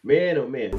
Man, oh man.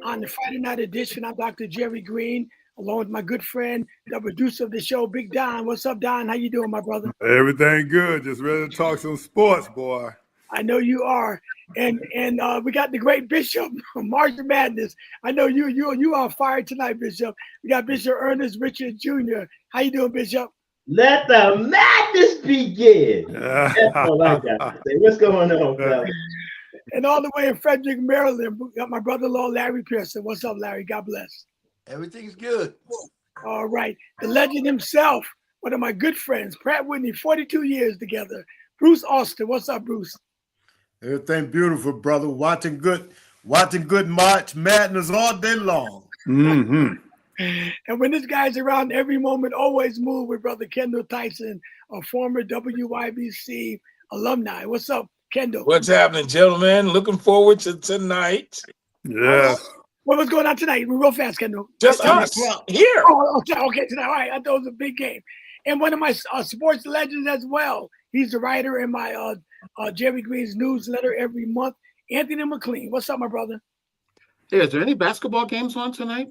On the Friday night edition, I'm Dr. Jerry Green, along with my good friend, the producer of the show, Big Don. What's up, Don? How you doing, my brother? Everything good. Just ready to talk some sports, boy. I know you are. And we got the great Bishop, March Madness. I know you are fired tonight, Bishop. We got Bishop Ernest Richard Jr. How you doing, Bishop? Let the madness begin. That's all I got to say. What's going on, fella? And all the way in Frederick, Maryland, we got my brother-in-law, Larry Pearson. What's up, Larry? God bless. Everything's good. All right. The legend himself, one of my good friends, Pratt Whitney, 42 years together. Bruce Austin. What's up, Bruce? Everything beautiful, brother. Watching good March Madness all day long. Mm-hmm. And when this guy's around, every moment, always move with Brother Kendall Tyson, a former WYBC alumni. What's up, Kendall? What's happening, gentlemen? Looking forward to tonight. Yes. What's going on tonight? Real fast, Kendall. Just us here. Oh, okay, tonight. All right, I thought it was a big game. And one of my sports legends as well. He's the writer in my Jerry Green's newsletter every month. Anthony McLean. What's up, my brother? Hey, is there any basketball games on tonight?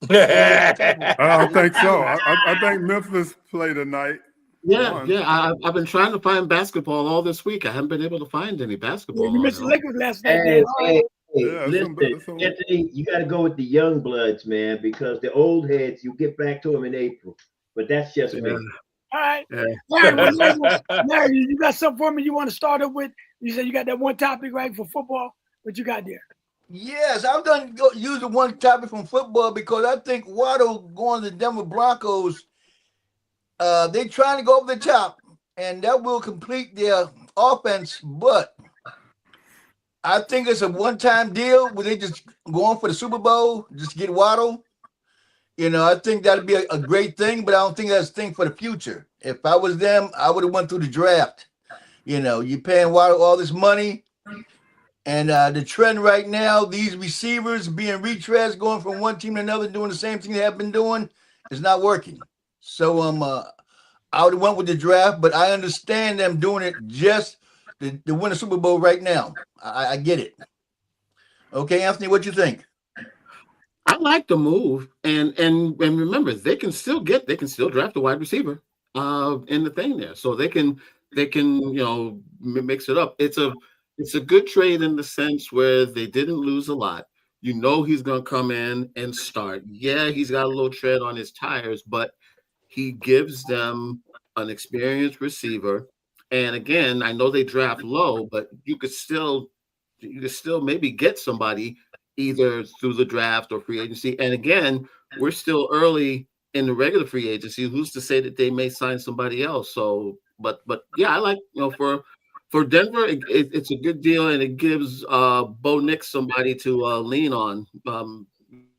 I don't think so. I think Memphis play tonight. Yeah. I've been trying to find basketball all this week. I haven't been able to find any basketball. We missed the Lakers last night. Hey, Yeah, listen, Anthony, you got to go with the young bloods, man, because the old heads, you get back to them in April. But that's just me. All right. Yeah. Larry, you got something for me you want to start up with? You said you got that one topic, right, for football? What you got there? Yes, I'm done using one topic from football because I think Waddle going to the Denver Broncos, they're trying to go over the top, and that will complete their offense. But I think it's a one-time deal where they just going for the Super Bowl, just get Waddle. You know, I think that'd be a great thing, but I don't think that's a thing for the future. If I was them, I would have went through the draft. You know, you're paying Waddle all this money. And the trend right now, these receivers being retreads, going from one team to another, doing the same thing they have been doing, is not working. So I would have went with the draft, but I understand them doing it just to win a Super Bowl right now. I get it. Okay, Anthony, what you think? I like the move, and remember, they can still draft a wide receiver in the thing there, so they can mix it up. It's a good trade in the sense where they didn't lose a lot. You know he's going to come in and start. Yeah, he's got a little tread on his tires, but he gives them an experienced receiver. And again, I know they draft low, but you could still maybe get somebody either through the draft or free agency. And again, we're still early in the regular free agency. Who's to say that they may sign somebody else? So, but yeah, I like, for Denver, it's a good deal, and it gives Bo Nix somebody to lean on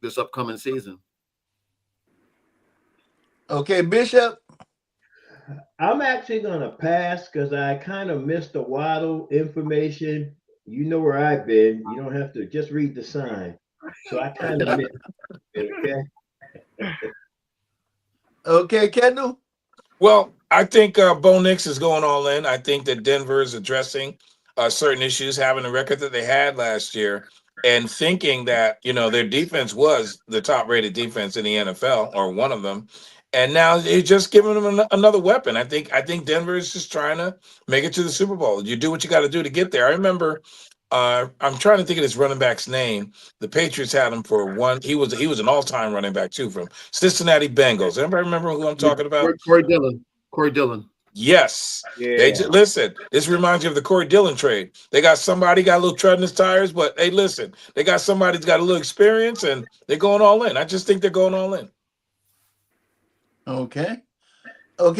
this upcoming season. Okay, Bishop. I'm actually going to pass because I kind of missed the Waddle information. You know where I've been. You don't have to just read the sign. So I kind of missed it, okay? Okay, Kendall. Well, I think Bo Nix is going all in. I think that Denver is addressing certain issues, having the record that they had last year, and thinking that their defense was the top-rated defense in the NFL or one of them, and now they're just giving them another weapon. I think Denver is just trying to make it to the Super Bowl. You do what you got to do to get there. I remember. I'm trying to think of this running back's name. The Patriots had him for one. He was an all-time running back too from Cincinnati Bengals. Anybody remember who I'm talking about? Corey Dillon. Yes. Yeah. Listen. This reminds you of the Corey Dillon trade. They got somebody got a little tread in his tires, but hey, listen, they got somebody that's got a little experience, and they're going all in. I just think they're going all in. Okay,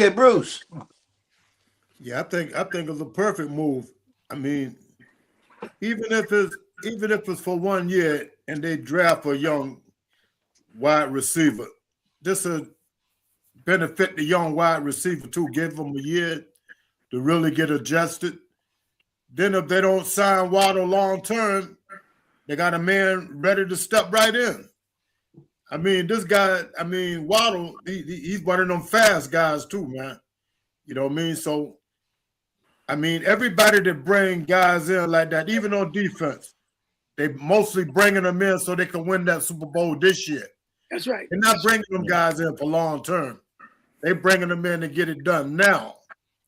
Bruce. Yeah, I think it's a perfect move. I mean, even if it's for 1 year and they draft a young wide receiver, this will benefit the young wide receiver too. Give them a year to really get adjusted. Then if they don't sign Waddle long term, they got a man ready to step right in. I mean, this guy, Waddle, he's one of them fast guys too, man. You know what I mean? So, everybody that bring guys in like that, even on defense, they mostly bringing them in so they can win that Super Bowl this year. That's right. They're not bringing them guys in for long term. They bringing them in to get it done now.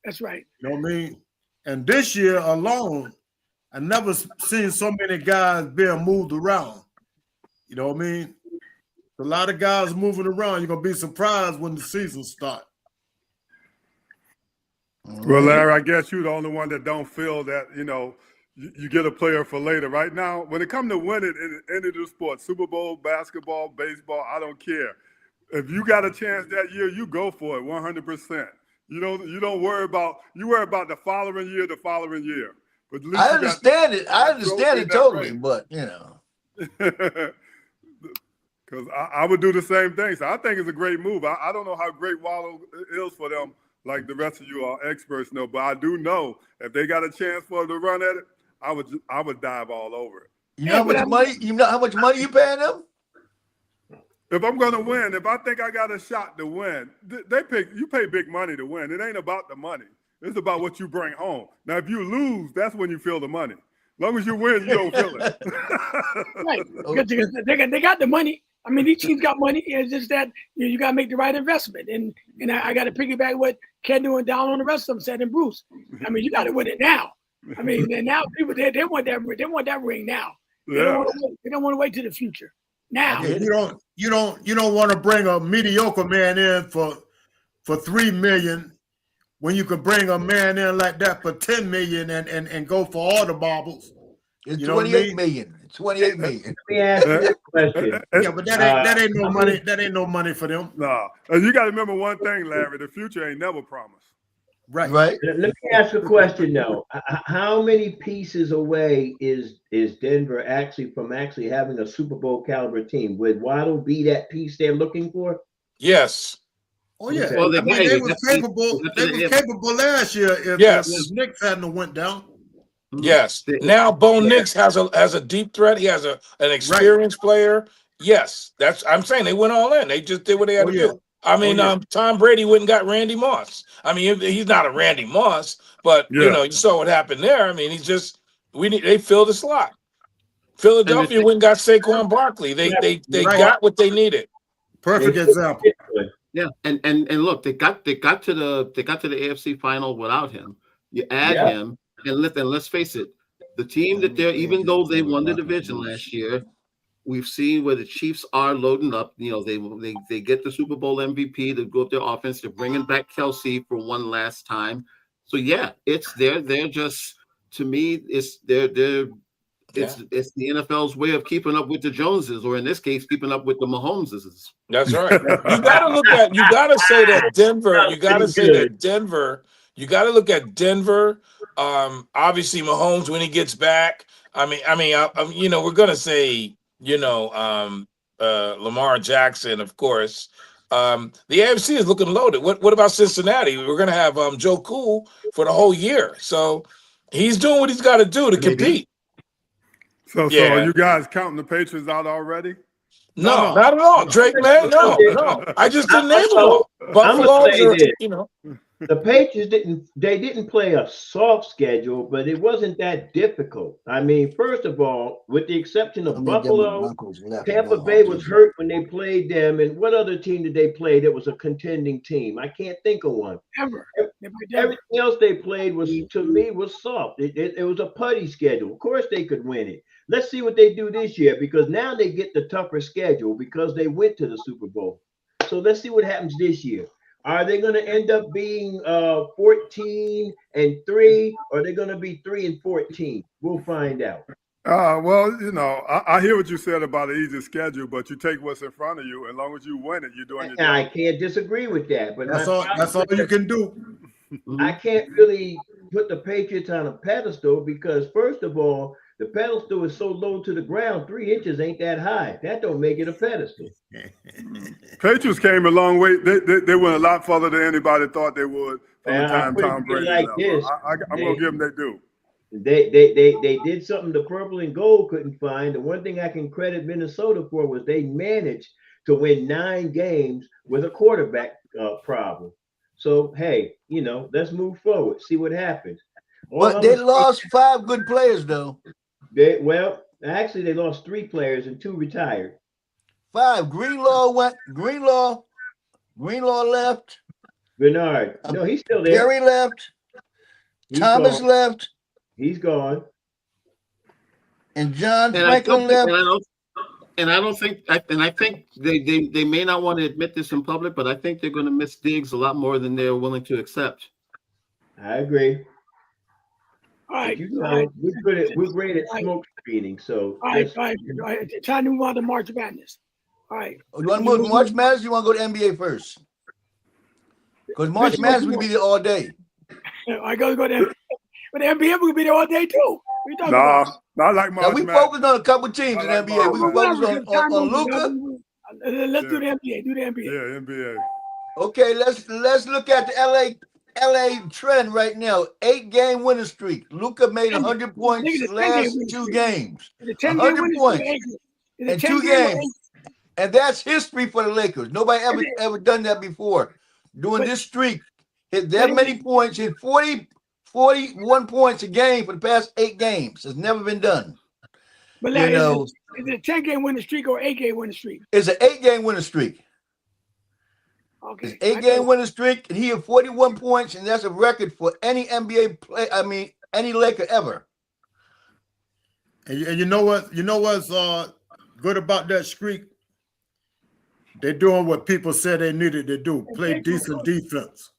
That's right. You know what I mean? And this year alone, I never seen so many guys being moved around. You know what I mean? A lot of guys moving around. You're gonna be surprised when the season starts. Well, Larry, I guess you're the only one that don't feel that, you get a player for later. Right now, when it comes to winning in any of the sports, Super Bowl, basketball, baseball, I don't care. If you got a chance that year, you go for it 100%. You don't worry about the following year. But at least I understand it. I understand it totally, but because I would do the same thing. So I think it's a great move. I don't know how great Waddle is for them, like the rest of you are experts know, but I do know if they got a chance for them to run at it, I would dive all over it. You know how much money? You know how much money you paying them? If I'm gonna win, if I think I got a shot to win, you pay big money to win. It ain't about the money. It's about what you bring home. Now, if you lose, that's when you feel the money. As long as you win, you don't feel it. Right. Because they got the money. I mean, these teams got money. It's just that you got to make the right investment. And I got to piggyback what Kendall and Down on the rest of them said, and Bruce. I mean, you got to win it now. I mean, and now people they want that ring now. They don't want to wait to the future. Now you don't want to bring a mediocre man in for $3 million when you could bring a man in like that for $10 million and go for all the baubles. It's 28 million. It's 28 million. Let me ask you this question. Yeah, but that ain't no money. That ain't no money for them. No, and you got to remember one thing, Larry. The future ain't never promised. Right. Let me ask a question though. How many pieces away is Denver from having a Super Bowl caliber team? Would Waddle be that piece they're looking for? Yes. Oh yeah. Well, they were capable. They were capable last year if Knicks hadn't went down. Yes. Now Bo Nix has a deep threat. He has an experienced player. Yes, I'm saying they went all in. They just did what they had to do. I mean, Tom Brady went and got Randy Moss. I mean, he's not a Randy Moss, but you saw what happened there. I mean, they filled the slot. Philadelphia went and got Saquon Barkley. They got what they needed. Perfect example. Yeah, and look, they got to the AFC final without him. You add him, and let's face it, the team that even though they won the division last year, we've seen where the Chiefs are loading up. They get the Super Bowl MVP. They go up their offense. They're bringing back Kelsey for one last time. So yeah, they're just, to me, it's the NFL's way of keeping up with the Joneses, or in this case, keeping up with the Mahomeses. That's right. You got to say that Denver. You got to look at Denver. Obviously, Mahomes when he gets back. I mean, we're gonna say, Lamar Jackson, of course. The AFC is looking loaded. What about Cincinnati? We're gonna have Joe Cool for the whole year, so he's doing what he's got to do to compete. So are you guys counting the Patriots out already? No, not at all, Drake, man. No. I just didn't name them all. Buffalo, you know. The Patriots didn't play a soft schedule, but it wasn't that difficult. I mean, first of all, with the exception of Buffalo, Tampa Bay was hurt when they played them. And what other team did they play that was a contending team? I can't think of one. Everything else they played was, to me, was soft. It was a putty schedule. Of course they could win it. Let's see what they do this year, because now they get the tougher schedule because they went to the Super Bowl. So let's see what happens this year. Are they going to end up being 14-3, or are they going to be 3-14? We'll find out. Well, you know, I hear what you said about an easy schedule, but you take what's in front of you. As long as you win it, you're doing your job. I can't disagree with that. But that's all you can do. I can't really put the Patriots on a pedestal because, first of all, the pedestal is so low to the ground, 3 inches ain't that high. That don't make it a pedestal. Patriots came a long way. They went a lot further than anybody thought they would from the time Tom Brady left. I'm going to give them their due. They did something the purple and gold couldn't find. The one thing I can credit Minnesota for was they managed to win 9 games with a quarterback problem. So, hey, you know, let's move forward, see what happens. But they lost 5 good players, though. Actually, they lost 3 players and 2 retired. 5. Greenlaw left. Bernard. No, he's still there. Gary left. Thomas left. He's gone. And John Franklin left. I think they may not want to admit this in public, but I think they're going to miss Diggs a lot more than they're willing to accept. I agree. All right. We're great at smoke screening. So all right. Trying to move on to March Madness. All right. You want to move to March Madness? You want to go to NBA first? Because March Madness will be there all day. I go there. But the NBA will be there all day too. Not like March Madness. We focused on a couple teams in the NBA. We focused on Luka. Let's do the NBA. Do the NBA. Yeah, NBA. Okay, let's look at the LA trend right now. 8-game winning streak. Luka made 100 points last 2 games. 100 points in 2 games. And that's history for the Lakers. Nobody ever done that before. Doing this streak, hit that many points, hit 41 points a game for the past 8 games. It's never been done. But is it a 10-game winning streak or 8-game winning streak? It's an 8-game winning streak. Okay. It's 8-game winning streak, and he had 41 points, and that's a record for any NBA play. I mean, any Laker ever. And you know what? You know what's good about that streak? They're doing what people said they needed to do: play decent defense.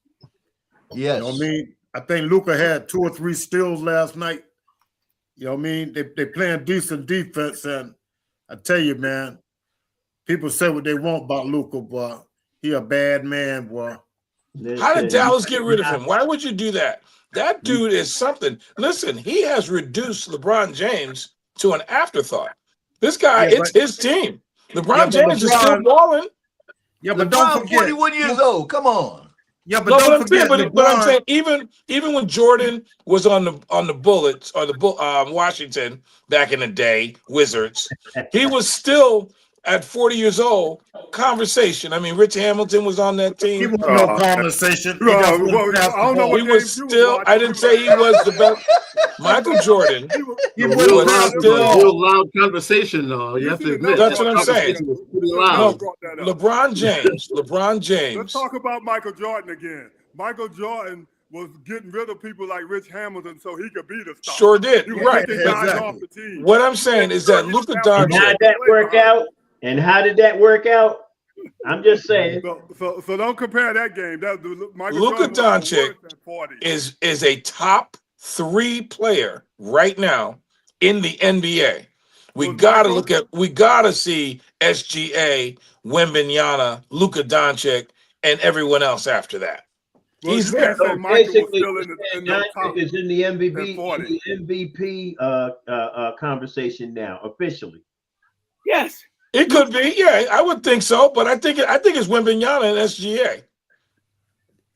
Yes. You know what I mean? I think Luka had 2 or 3 steals last night. You know what I mean? They playing decent defense, and I tell you, man, people say what they want about Luka, but he a bad man, boy. How did Dallas get rid of him? Why would you do that? That dude is something. Listen, he has reduced LeBron James to an afterthought. This guy, it's his team. LeBron James is still balling. Yeah, but don't forget, 41 years old. Come on. Yeah, but don't forget. But I'm saying, even when Jordan was on the Bullets or the Washington back in the day, Wizards, he was still at 40 years old. Conversation. I mean, Rich Hamilton was on that team. He was no conversation. I don't know. He was still. I didn't say he was the best. Michael Jordan. He was still loud conversation, though. You have to admit. That's what I'm saying. Loud. LeBron James. Let's talk about Michael Jordan again. Michael Jordan was getting rid of people like Rich Hamilton so he could be the star. Sure did. Right. Off the team. What I'm saying is that Luka Doncic. How did that work out? And how did that work out? I'm just saying. So don't compare that game. Luka Doncic is a top 3 player right now in the NBA. We gotta see SGA, Wembanyama, Luka Doncic, and everyone else after that. He's there. So basically, Doncic is in the MVP conversation now, officially. Yes. It could be, yeah, I would think so, but I think it's Wembanyama and SGA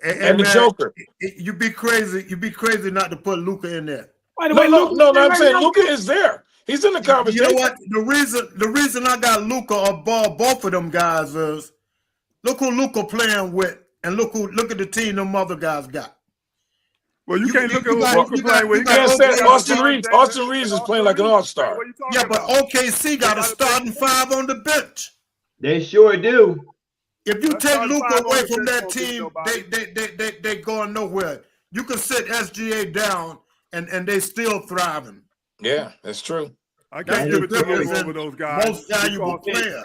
and the Joker. You'd be crazy not to put Luka in there. No, I'm saying Luka is there. He's in the conversation. You know what? The reason I got Luka above both of them guys is look who Luka playing with, and look at the team them other guys got. Well, you can't look at Luka playing with. You can't say Austin Reeves. Austin Reeves is playing like an all-star. Yeah, but OKC got a starting 5 on the bench. They sure do. If you take Luka away from that team, they going nowhere. You can sit SGA down and they still thriving. Yeah, that's true. I can't give it to them over those guys. Most valuable player.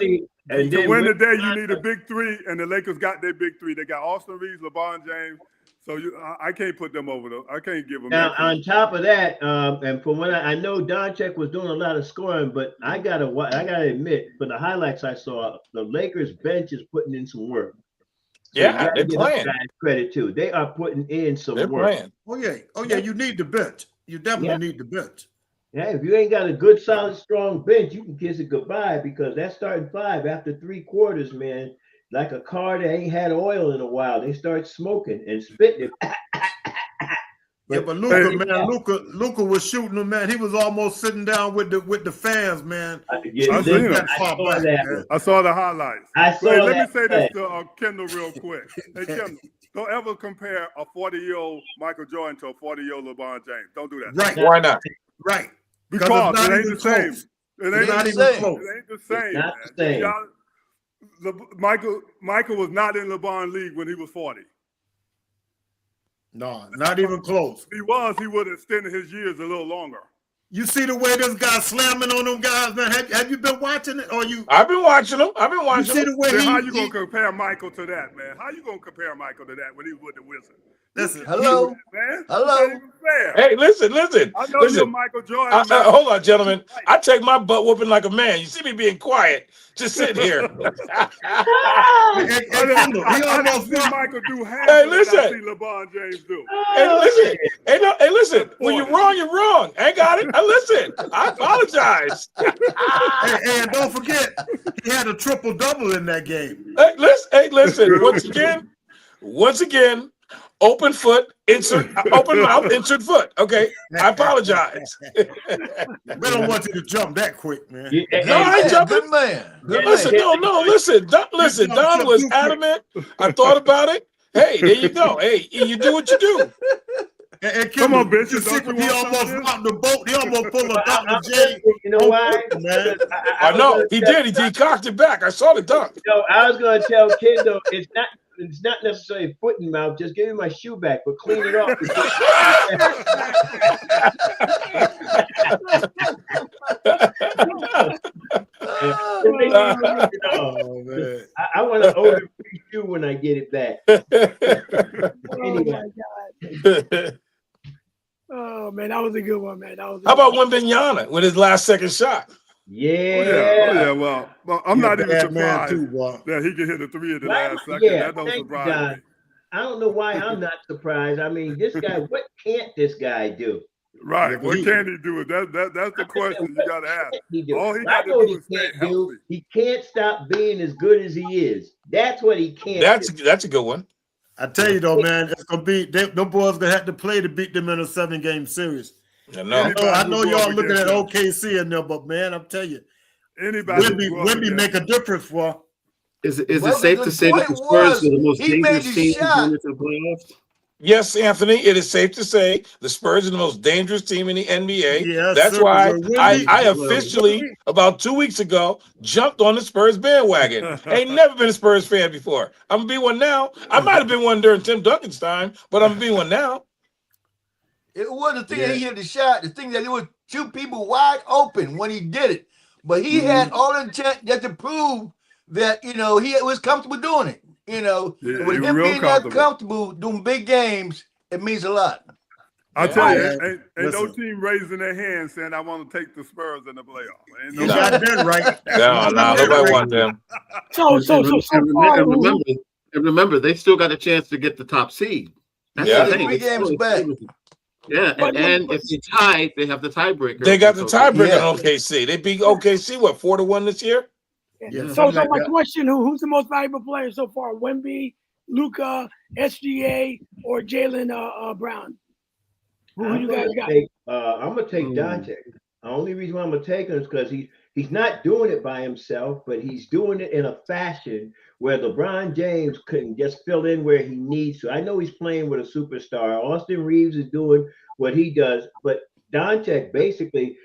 And to win today, you need a big three, and the Lakers got their big three. They got Austin Reeves, LeBron James. So I can't put them over them. I can't give them. Now, on top of that, and from what I know, Doncic was doing a lot of scoring, but I gotta admit, for the highlights I saw, the Lakers bench is putting in some work. So yeah, they're playing. Guys credit too. They are putting in some work. Playing. Oh yeah. You need the bench. You definitely need the bench. Yeah, if you ain't got a good, solid, strong bench, you can kiss it goodbye because that starting 5 after 3 quarters, man, like a car that ain't had oil in a while, they start smoking and spitting. But Luka was shooting him, man. He was almost sitting down with the fans, man. I saw the highlights. Let me say this to Kendall real quick. Hey, Kendall, don't ever compare a 40-year-old Michael Jordan to a 40-year-old LeBron James. Don't do that. Right. Why not? Right. Because it ain't the same. It ain't not even close. It ain't the same. Not the same. Michael was not in LeBron league when he was 40. No, not even close. He would have extended his years a little longer. You see the way this guy slamming on them guys, man. Have you been watching it? Or you? I've been watching them. You see the way how you gonna compare Michael to that, man? How you gonna compare Michael to that when he was with the Wizards? Listen, hello, man. hello. Hey, listen. I know you're Michael Jordan. Hold on, gentlemen. I take my butt whooping like a man. You see me being quiet, just sitting here. He almost see Michael do half of what I see LeBron James do. Hey, listen. When you're wrong, you're wrong. I got it. Listen. I apologize. and don't forget, he had a triple-double in that game. Hey, listen. Once again. Open foot, open mouth, insert foot. Okay, I apologize. We don't want you to jump that quick, man. No, I ain't jumping. Good man. Listen. Listen. Don was adamant. I thought about it. Hey, there you go. Hey, you do what you do. And come on, bitch. He almost rocked the boat. He almost pulled a Dr. J. You know why? I know. He did. He cocked it back. I saw the dunk. I was going to tell Kendall, it's not necessarily foot and mouth. Just give me my shoe back, but clean it up. Oh, man. I want to order a free shoe when I get it back. Anyway. Oh, my God. Oh, man, that was a good one, man. How about Wembanyama with his last second shot? Yeah. Well, I'm not even surprised too, that he can hit a 3 at the last second. That don't surprise me. I don't know why I'm not surprised. I mean, this guy, what can't this guy do? Right. What can he do? That's the question you got to ask. All he got to do is stay healthy. He can't stop being as good as he is. That's what he can't do. That's a good one. I tell you though, man, it's gonna be them boys gonna have to play to beat them in a 7-game series. I know y'all looking at OKC in there, but man, I'm telling you, Wemby make a difference for. Is it safe to say that the Spurs are the most dangerous team to the playoffs? Yes, Anthony, it is safe to say the Spurs are the most dangerous team in the NBA. Yes, that's why I officially, about 2 weeks ago, jumped on the Spurs bandwagon. Ain't never been a Spurs fan before. I'm going to be one now. I might have been one during Tim Duncan's time, but I'm going to be one now. It wasn't the thing that he hit the shot. The thing that it was 2 people wide open when he did it. But he had all intent just to prove that, he was comfortable doing it. With him being that comfortable doing big games, it means a lot. I'll tell you, ain't no team raising their hand saying, I want to take the Spurs in the playoffs. You got that right. No, nobody want them. And remember, they still got a chance to get the top seed. That's the thing. 3 games back. Yeah, and if they tie, they have the tiebreaker. They got the tiebreaker on OKC. They beat OKC, 4-1 this year? Yeah. So my question, who's the most valuable player so far? Wemby, Luka, SGA, or Jaylen Brown? Who you guys got? I'm gonna take Doncic. The only reason why I'm gonna take him is because he's not doing it by himself, but he's doing it in a fashion where LeBron James couldn't just fill in where he needs to. I know he's playing with a superstar. Austin Reeves is doing what he does, but Doncic basically,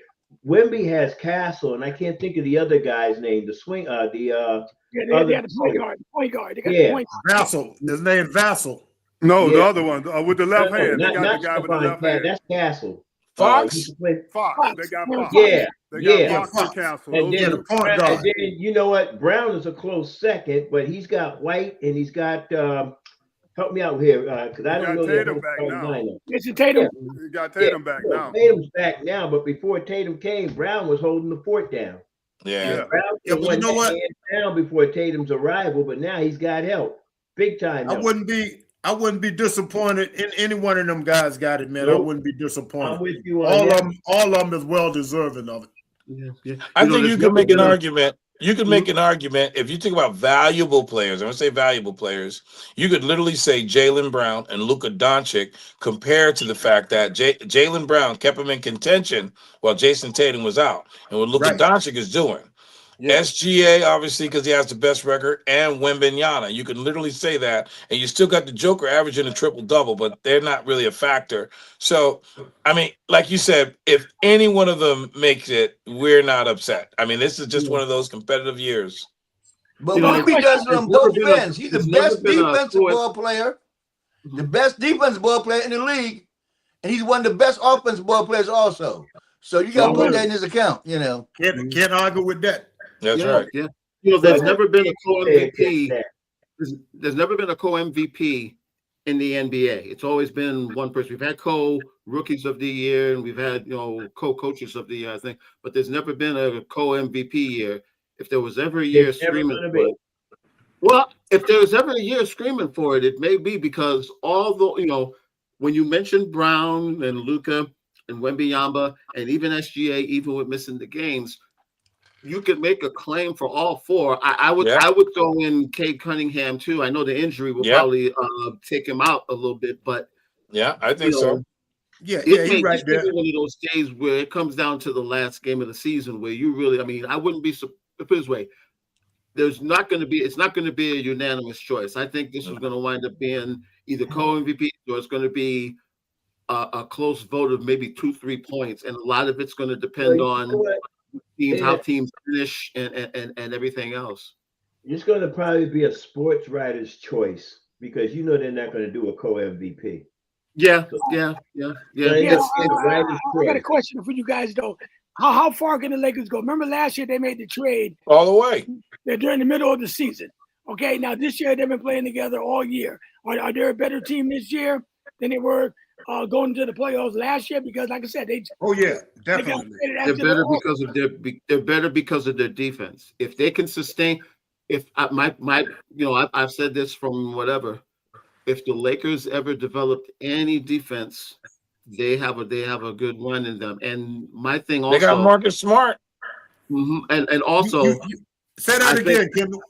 Wemby has Castle, and I can't think of the other guy's name. The swing, Yeah, they had the point guard. Point guard. They got the point guard. Vassell. His name Vassell. No, the Yeah. other one with the left hand. They got not the guy with the Stephon left hand. That's Castle. Fox? Fox. They got Fox. Yeah, They got yeah. Fox and Castle. And Those then, are the point guard. and then you know what? Brown is a close second, but he's got White and he's got help me out here because I don't know Tatum the back whole now. lineup. It's a Tatum. You got Tatum back now. Tatum's back now, but before Tatum came, Brown was holding the fort down. Yeah. Brown Yeah, but you know what? Down before Tatum's arrival, but now he's got help, big time. I help. wouldn't be disappointed in any one of them guys got it, man. Nope. I wouldn't be disappointed. I'm with you on all that. of them is well deserving of it. Yeah. I think you there's can make an never been a- argument. You could make an argument if you think about valuable players. I'm going to say valuable players. You could literally say Jaylen Brown and Luka Doncic compared to the fact that Jaylen Brown kept him in contention while Jason Tatum was out, and what Luka Right. Doncic is doing. Yeah. SGA, obviously, because he has the best record, and Wembanyama. You can literally say that, and you still got the Joker averaging a triple-double, but they're not really a factor. So, I mean, like you said, if any one of them makes it, we're not upset. I mean, this is just one of those competitive years. But You know, Wemby does it on there's never both been a- ends. He's the there's never best been a defensive fourth- ball player, the best defensive ball player in the league, and he's one of the best offensive ball players also. So you got to put that in his account, you know. Can't argue with that. That's Yeah, right. yeah. There's never been a co-MVP. Yeah. There's never been a co-MVP in the NBA. It's always been one person. We've had co-rookies of the year, and we've had co-coaches of the year, I think. But there's never been a co-MVP year. If there was ever a year There's never screaming gonna for be. it, well, if there was ever a year screaming for it, it may be because all the when you mentioned Brown and Luka and Wembanyama and even SGA, even with missing the games, you could make a claim for all four. I would throw in Cade Cunningham too. I know the injury will probably take him out a little bit, but Yeah, I think so. Yeah, it may you're right just there. be one of those days where it comes down to the last game of the season where you really, I wouldn't be, put it this way, it's not going to be a unanimous choice. I think this is going to wind up being either co-MVP or it's going to be a close vote of maybe 2-3 points. And a lot of it's going to depend on teams, how teams finish and everything else. It's going to probably be a sports writer's choice because they're not going to do a co-MVP. Yeah. I got a question for you guys though. How far can the Lakers go? Remember last year they made the trade All the way. during the middle of the season. Okay, now this year they've been playing together all year. Are they a better team this year than they were going to the playoffs last year? Because like I said, Definitely. They're better because of their defense. If they can sustain, I've said this from whatever. If the Lakers ever developed any defense, they have a good run in them. And my thing also, They got Marcus Smart. And also You say that again, Kendall.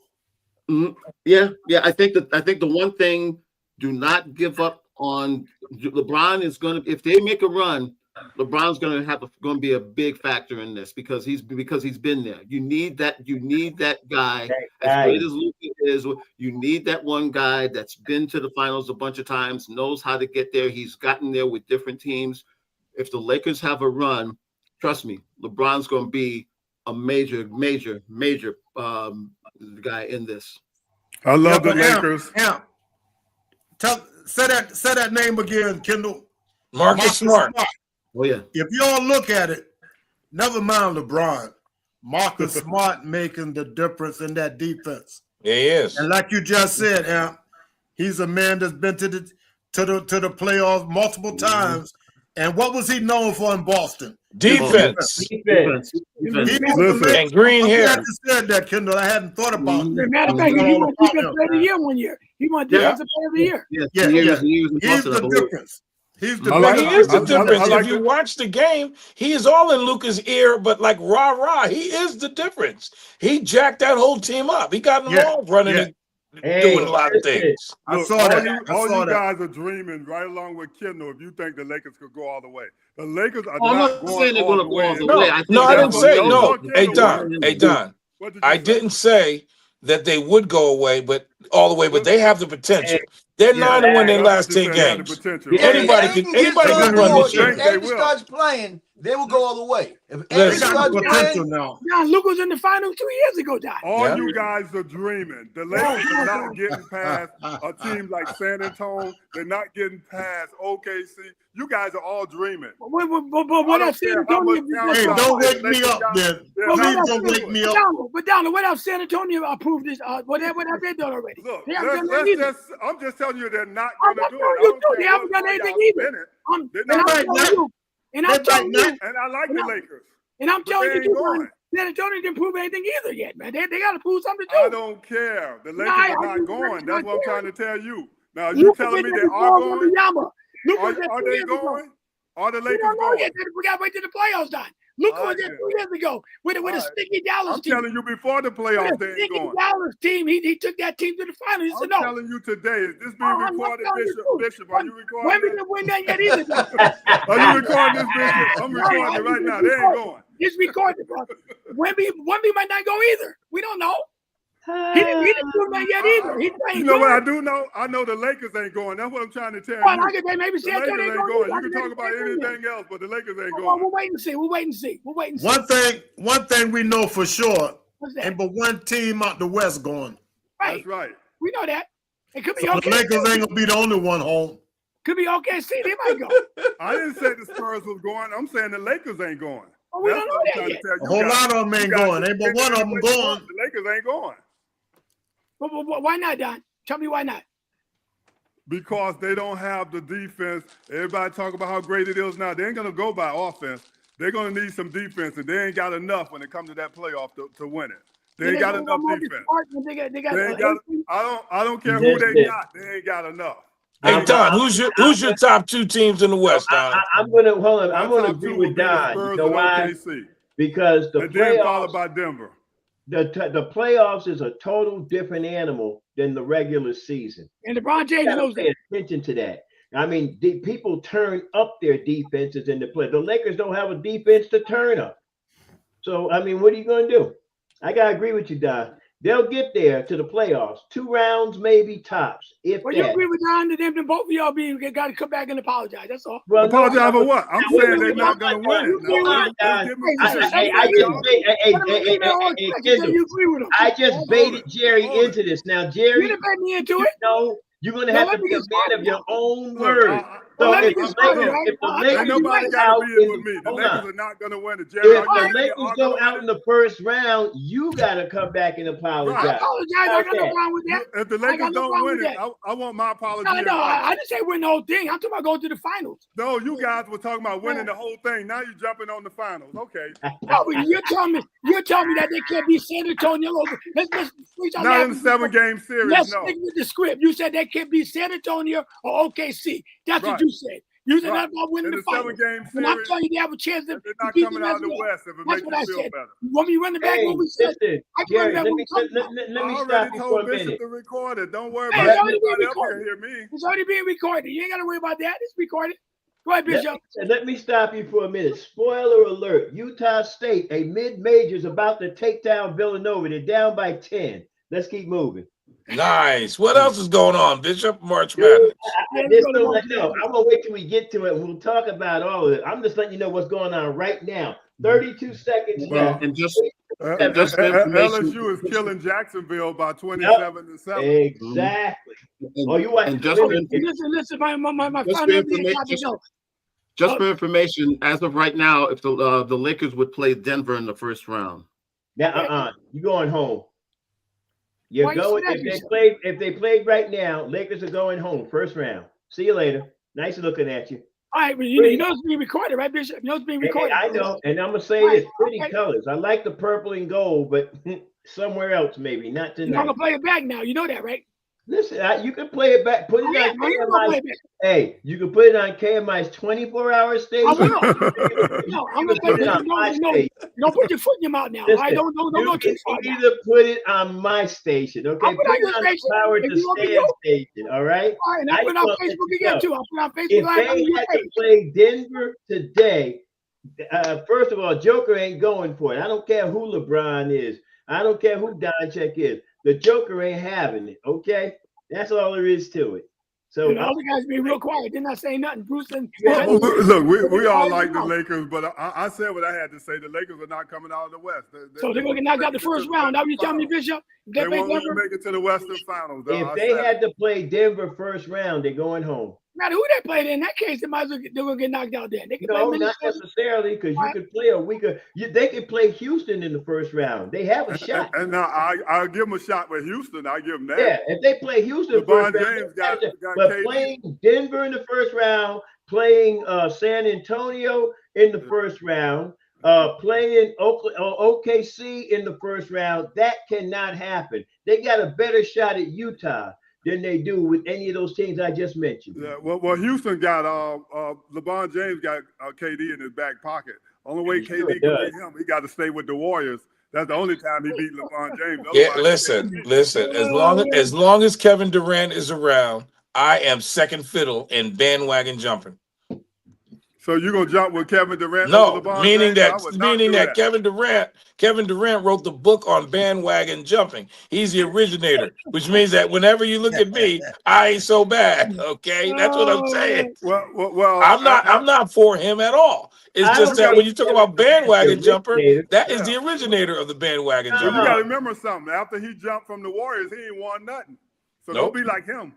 Yeah. I think the one thing, do not give up on LeBron. Is going to, if they make a run, LeBron's going to be a big factor in this because he's been there. You need that guy. As great as Luka is, you need that one guy that's been to the finals a bunch of times, knows how to get there. He's gotten there with different teams. If the Lakers have a run, trust me, LeBron's going to be a major guy in this. I love the Lakers. Say that name again, Kendall. Marcus Smart. Oh yeah. If you all look at it, never mind LeBron. Marcus Smart making the difference in that defense. Yeah, he is. And like you just said, Amp, he's a man that's been to the playoffs multiple times. And what was he known for in Boston? Defense. And green hair. I just said that, Kendall. I hadn't thought about it. Matter of fact, he won Defensive Player of the Year one year. He won Defensive Player of the Year. He's the difference. He's the He is the difference. like If you watch the game, he is all in Luka's ear, but like rah-rah, he is the difference. He jacked that whole team up. He got them all running. doing a lot of things. I Look, saw all that. you, I all saw you that. guys are dreaming right along with Kendall if you think the Lakers could go all the way. The Lakers are Oh, I'm not not saying going they're all going to the go way. all the No, way. I think no, I that's didn't what say those no. are Hey, doing. Don. Hey, Don. What did you I say? didn't say that they would go away, but all the way. But they have the potential. Hey, They're Yeah. 9-1 their That's last what you 10 said. They had the games. potential. Yeah, Okay. Anybody If can Aiden gets anybody on can the run court, this You if think shit. they Aiden will? starts playing, they will go all the way. If They Aiden got starts potential playing, now. John, Luke was in the finals 2 years ago, Don. All Yeah. you guys are dreaming. The Oh, Lakers are my not God. getting past a team like San Antonio. They're not getting past OKC. You guys are all dreaming. But I what don't else San care how much Antonio talent Hey, y'all don't play. wake The me Lakers up, got- then. they're But Please not don't gonna wake do it. me up. But down, what else San Antonio approved this? What have they done already? Look, They haven't done that either. I'm just telling you they're not I'm going to not do telling it. I you don't too. care They haven't what done y'all anything spin either. it. I'm They're telling not going to. you, and They I'm might telling not. you, And I like and the I'm- Lakers. and I'm But telling they you, ain't too, going. San Antonio didn't prove anything either yet, man. They got to prove something I too. don't care. The No, Lakers I are not do going. not That's what I'm care. trying to tell you. Now, you Luka telling did me that they are before going? Wembanyama. Luka was there Are 2 they years ago. going? Are the We Lakers don't know going? yet. We got to wait till the playoffs done. Luka All was right, there then. 2 years ago with a All right. sticky Dallas I'm team. telling you before the With playoffs, a they ain't sticky going. Dallas team, he took that team to the finals. He said I'm no. telling you today. Is this being I'm not recorded, telling you Bishop? too. Bishop, are you recording Wemby this? didn't win that yet either. Are you recording this, Bishop? I'm recording it right now. They ain't going. It's recorded, bro. Wemby might not go either. We don't know. He didn't prove that yet either. He's playing You know good. what I do know? I know the Lakers ain't going. That's what I'm trying to tell Well, you. I could say maybe The San Lakers Antonio ain't ain't going. going. You can talk about anything else, but the Lakers ain't Well, going. we'll wait and see. We'll wait and see. One thing we know for sure, What's that? ain't but one team out the West going. Right. That's right. We know that. It could be So the okay. Lakers ain't gonna be the only one home. Could be OKC. They might go. I didn't say the Spurs was going. I'm saying the Lakers ain't going. Well, we That's don't know what I'm that trying yet. to tell you. A whole guys. lot of them ain't You guys going. Ain't but think one of them anyway, going. The Lakers ain't going But why not, Don? Tell me why not. because they don't have the defense. Everybody talk about how great it is now. They ain't gonna go by offense. They're gonna need some defense, and they ain't got enough when it comes to that playoff to win it. They ain't got enough defense. They got They ain't got. I don't care who they Listen. got. They ain't got enough. Hey, Don, who's your top 2 teams in the West, Don? I'm gonna hold on. My I'm gonna top agree two with would be the Don. You Spurs know and why? OKC, Because the and then followed playoffs, by Denver. the playoffs is a total different animal than the regular season. And LeBron You James gotta knows pay that. attention to that. I mean, people turn up their defenses in the play. The Lakers don't have a defense to turn up. So, I mean, what are you going to do? I got to agree with you, Don. They'll get there to the playoffs. 2 rounds, maybe tops, if Well, you that. agree with Don that them both of y'all got to come back and apologize. That's all. Well, Apologize for what? I'm wait, saying wait, they're wait, not hold going to on, win it. hold on, Let's Don. give them credit. I just baited Jerry Hold it. into this. Now, You Jerry, didn't bet me into it. no, you're going to Now, have let to me be a get man started of your now. own Look, word. Well, So let me if get the started, Lakers, right? if the I ain't Lakers nobody go got to out be it in with me. The hold Lakers on. are not going to win it. Jerry, If are you the saying they Lakers are go going to out win in it? the first round, you got to come back and I apologize. apologize. I got no problem with that. If the I Lakers got no don't problem win with it, that. I want my apology. No, in no, writing. I didn't say win the whole thing. I'm talking about going to the finals. No, you guys were talking about winning the whole thing. Now you're jumping on the finals. Okay. No, but you're telling me that they can't be San Antonio. Let's reach out Not now. in the 7-game series, Let's no. stick with the script. You said they can't be San Antonio or OKC. That's what Right. you said. You said Right. that's about winning In the the finals. 7-game And I'm series, telling you, they have a chance to they're not beat coming them out as of the well. West if it That's makes what you I feel said. better. You want me to run it back? Hey, What we said? listen, I can run Jerry, it back. let What me we talked about. let I me already stop you for told a Bishop minute. to record it. Don't worry Hey, about it's it. already being Nobody else can recorded. hear me. It's already being recorded. You ain't got to worry about that. It's recorded. Go ahead, Bishop. Let me stop you for a minute. Spoiler alert: Utah State, a mid-major, is about to take down Villanova. They're down by 10. Let's keep moving. Nice. What else is going on, Bishop? March Dude, Madness. Yeah, just let's go don't to let March no. Madness. I'm gonna wait till we get to it. We'll talk about all of it. I'm just letting you know what's going on right now. 32 seconds Well, left. And just for information, LSU is killing Jacksonville by 27-7. Exactly. Oh, you watch and the just for, women. Listen, my just final for information, topic goes. just for information, as of right now, if the Lakers would play Denver in the first round. Now, you going home. You're Why you going say that, if they Bishop? played right now, Lakers are going home first round. See you later. Nice looking at you. All right, but you know it's being recorded, right, Bishop? You know it's being recorded. I know, and I'm gonna say Right, this: pretty okay. colors. I like the purple and gold, but somewhere else maybe, not You're not tonight. gonna play it back now. You know that, right? Listen, you can play it back. Put it on KMI. Hey, you can put it on KMI's 24-hour station. I will. No, I'm gonna put it on my station. Don't put your foot in your mouth now. Listen, don't go too far. You either put it on my station, okay? I'll put it on the Power to Stand station, all right? All right, and I'll put it on Facebook again too. I'll put it on Facebook. If they had to play Denver today, first of all, Joker ain't going for it. I don't care who LeBron is. I don't care who Doncic is. The Joker ain't having it, okay? That's all there is to it. So the other guys be real quiet. They're not saying nothing. Bruce and look, we all like the Lakers, but I said what I had to say. The Lakers are not coming out of the West. So they're going to get knocked out the first round. That what you telling me, Bishop? They won't make it to the Western Finals. If they had to play Denver first round, they're going home. No matter who they played in that case, they might as well they're going to get knocked out there. They can no, not necessarily, because you could play a weaker. They could play Houston in the first round. They have a shot. And now I'll give them a shot with Houston. I give them that. Yeah, if they play Houston LeBron first James round, got but KD. playing Denver in the first round, playing San Antonio in the first round, playing OKC in the first round, that cannot happen. They got a better shot at Utah than they do with any of those teams I just mentioned. Yeah, well, Houston got LeBron James got KD in his back pocket. Only way KD can beat him, he got to stay with the Warriors. That's the only time he beat LeBron James. Yeah, listen. As long as Kevin Durant is around, I am second fiddle in bandwagon jumping. So you're gonna jump with Kevin Durant? No, over LeBron meaning James? that Kevin Durant wrote the book on bandwagon jumping. He's the originator, which means that whenever you look at me, I ain't so bad. Okay, that's what I'm saying. Well, I'm not for him at all. It's just that when you talk about bandwagon jumper, that is the originator of the bandwagon jumper. You gotta remember something. After he jumped from the Warriors, he ain't won nothing. So don't be like him.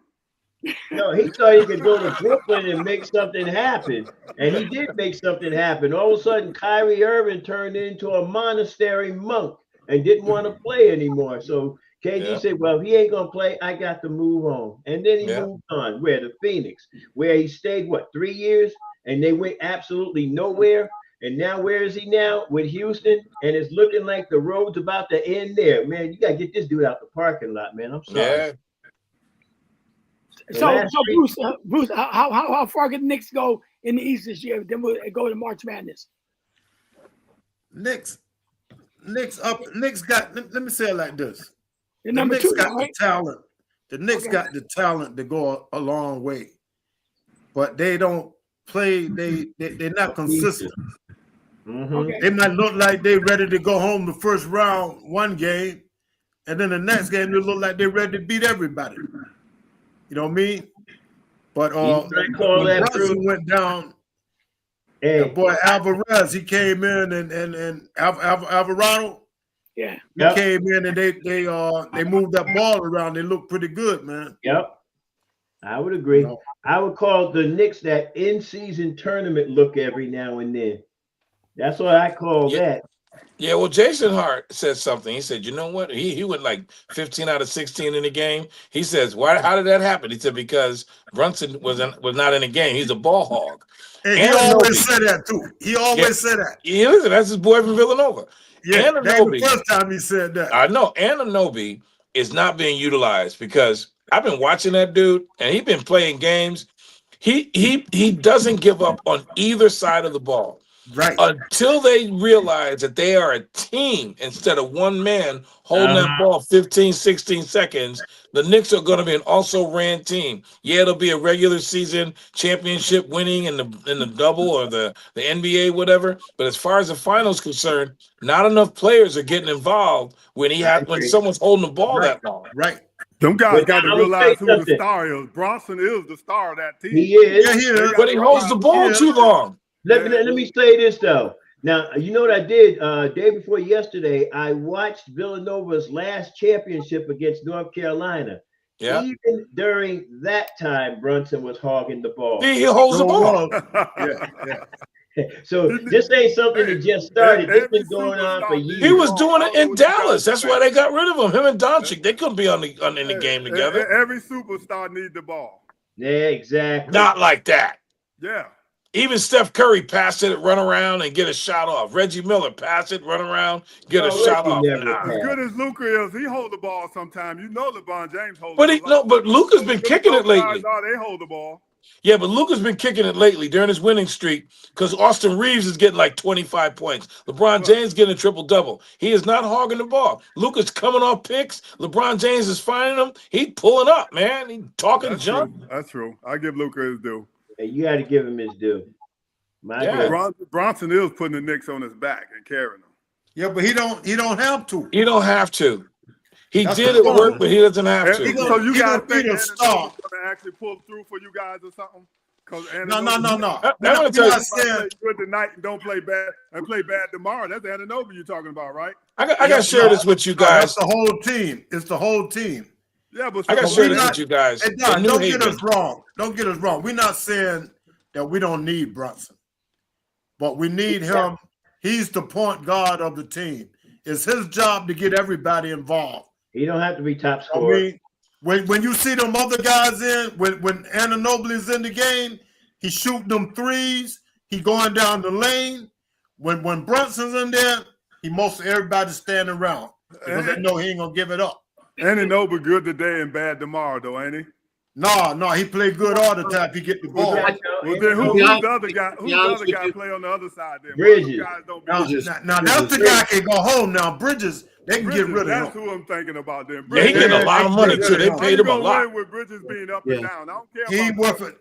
No, he thought he could go to Brooklyn and make something happen. And he did make something happen. All of a sudden, Kyrie Irving turned into a monastery monk and didn't want to play anymore. So KD said, well, if he ain't going to play, I got to move on. And then he moved on. Where? To Phoenix, where he stayed, 3 years? And they went absolutely nowhere. And now where is he now? With Houston. And it's looking like the road's about to end there. Man, you got to get this dude out the parking lot, man. I'm sorry. Yeah. So Bruce, how far can the Knicks go in the East this year? Then we'll go to March Madness. Knicks got. Let me say it like this: the Knicks two, got right? the talent. The Knicks got the talent to go a long way, but they don't play. They're not consistent. Mm-hmm. Okay. They might look like they're ready to go home the first round, one game, and then the next game they look like they're ready to beat everybody. You know what I mean? But when Brunson went down, that boy Alvarez, he came in and Alvarado, he came in and they moved that ball around. They looked pretty good, man. Yep, I would agree. You know, I would call the Knicks that in-season tournament look every now and then. That's what I call that. Yeah, well, Jason Hart said something. He said, you know what? He went like 15 out of 16 in the game. He says, how did that happen? He said, because Brunson was not in the game. He's a ball hog. And he always said that, too. He always said that. Yeah, listen, that's his boy from Villanova. Yeah, that's the first time he said that. I know. Anunoby is not being utilized because I've been watching that dude, and he's been playing games. He doesn't give up on either side of the ball. Right. Until they realize that they are a team instead of one man holding that ball 15, 16 seconds, the Knicks are going to be an also-ran team. Yeah, it'll be a regular season championship winning in the double or the NBA, whatever. But as far as the finals concerned, not enough players are getting involved when someone's holding the ball that long. Right. Them guys got to realize who the star is. Bronson is the star of that team. He is. Yeah, he is. But he holds the ball too long. Let me say this though. Now, you know what I did day before yesterday? I watched Villanova's last championship against North Carolina. Yeah. Even during that time, Brunson was hogging the ball. He holds the ball. So this ain't something that just started. It's been going on for years. He was doing it in Dallas. That's why they got rid of him. Him and Doncic, they couldn't be in the game together. Every superstar needs the ball. Yeah, exactly. Not like that. Yeah. Even Steph Curry pass it, run around, and get a shot off. Reggie Miller pass it, run around, get a shot off. As good as Luka is, he hold the ball sometimes. You know LeBron James holds But the ball. but Luka's been kicking it lately. They hold the ball. Yeah, but Luka's been kicking it lately during his winning streak because Austin Reeves is getting like 25 points. LeBron James getting a triple-double. He is not hogging the ball. Luka's coming off picks. LeBron James is finding him. He's pulling up, man. He's talking junk. That's true. I give Luka his due. Hey, you got to give him his due. Bronson is putting the Knicks on his back and carrying them. Yeah, but he don't have to. He don't have to. He That's did it work, but he doesn't have to. So you guys think Ananoble's going to actually pull through for you guys or something? No. I'm gonna tell you, play good tonight and don't play bad and play bad tomorrow. That's Ananoble you're talking about, right? I got to share this with you guys. That's the whole team. It's the whole team. Yeah, but I got to share this with you guys. Hey, Don, don't get us wrong. Don't get us wrong. We're not saying that we don't need Brunson, but we need him. He's the point guard of the team. It's his job to get everybody involved. He don't have to be top scorer. I mean, when you see them other guys in, when Ananoble is in the game, he shooting them threes. He going down the lane. When Brunson's in there, most everybody standing around because they know he ain't gonna give it up. Ananoble good today and bad tomorrow, though, ain't he? No, he play good all the time. He get the ball. Well, then who's the other guy? Who's the other guy play on the other side? Then Bridges. Now that's the guy can go home. Now Bridges, they can get rid of him. That's who I'm thinking about. Then Yeah, he getting a lot of money too. They paid him a lot. With Bridges being up and down, I don't care. He ain't worth it.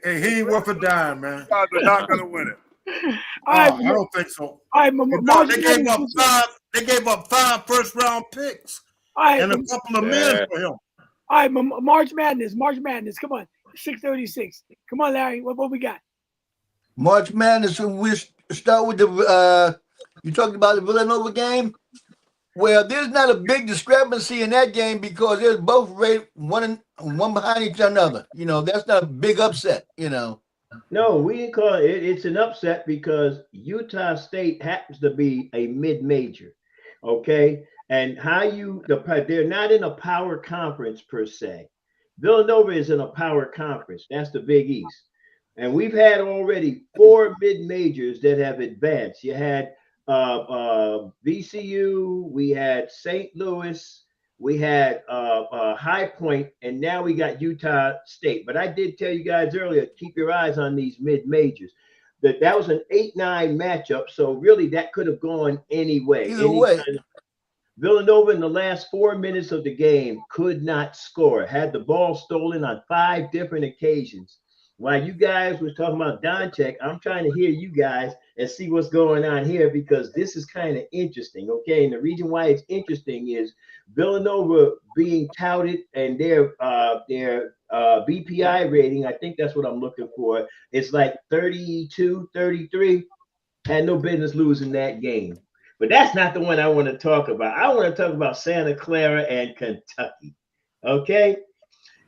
He ain't worth a dime, man. You guys are not gonna win it. I don't think so. They gave up 5 first-round picks and a couple of men for him. All right, March Madness. Come on, 6:36. Come on, Larry. What we got? March Madness. We start with the. You talked about the Villanova game. Well, there's not a big discrepancy in that game because they're both rated one behind each other. You know, that's not a big upset. You know. No, we didn't call it. It's an upset because Utah State happens to be a mid-major. Okay. And they're not in a power conference per se. Villanova is in a power conference. That's the Big East. And we've had already 4 mid-majors that have advanced. You had VCU, we had St. Louis, we had High Point, and now we got Utah State. But I did tell you guys earlier, keep your eyes on these mid-majors. That was an 8-9 matchup. So really that could have gone any way. Villanova in the last 4 minutes of the game could not score, had the ball stolen on 5 different occasions. While you guys were talking about Doncic, I'm trying to hear you guys and see what's going on here because this is kind of interesting, okay? And the reason why it's interesting is Villanova being touted and their BPI rating, I think that's what I'm looking for, it's like 32, 33, had no business losing that game. But that's not the one I want to talk about. I want to talk about Santa Clara and Kentucky. Okay?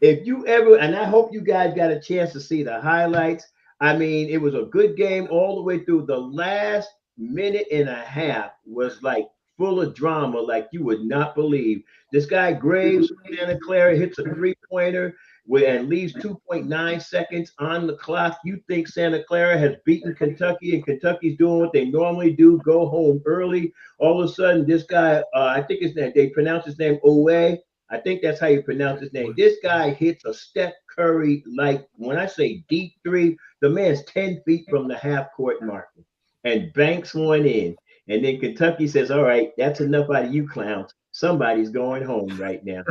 If you ever, and I hope you guys got a chance to see the highlights. I mean, it was a good game all the way through. The last minute and a half was like full of drama, like you would not believe. This guy Graves, Santa Clara, hits a 3-pointer and leaves 2.9 seconds on the clock. You think Santa Clara has beaten Kentucky and Kentucky's doing what they normally do, go home early. All of a sudden, this guy, I think his name, they pronounce his name Owe. I think that's how you pronounce his name. This guy hits a Steph Curry, like when I say deep 3, the man's 10 feet from the half-court marker and banks one in. And then Kentucky says, all right, that's enough out of you clowns. Somebody's going home right now.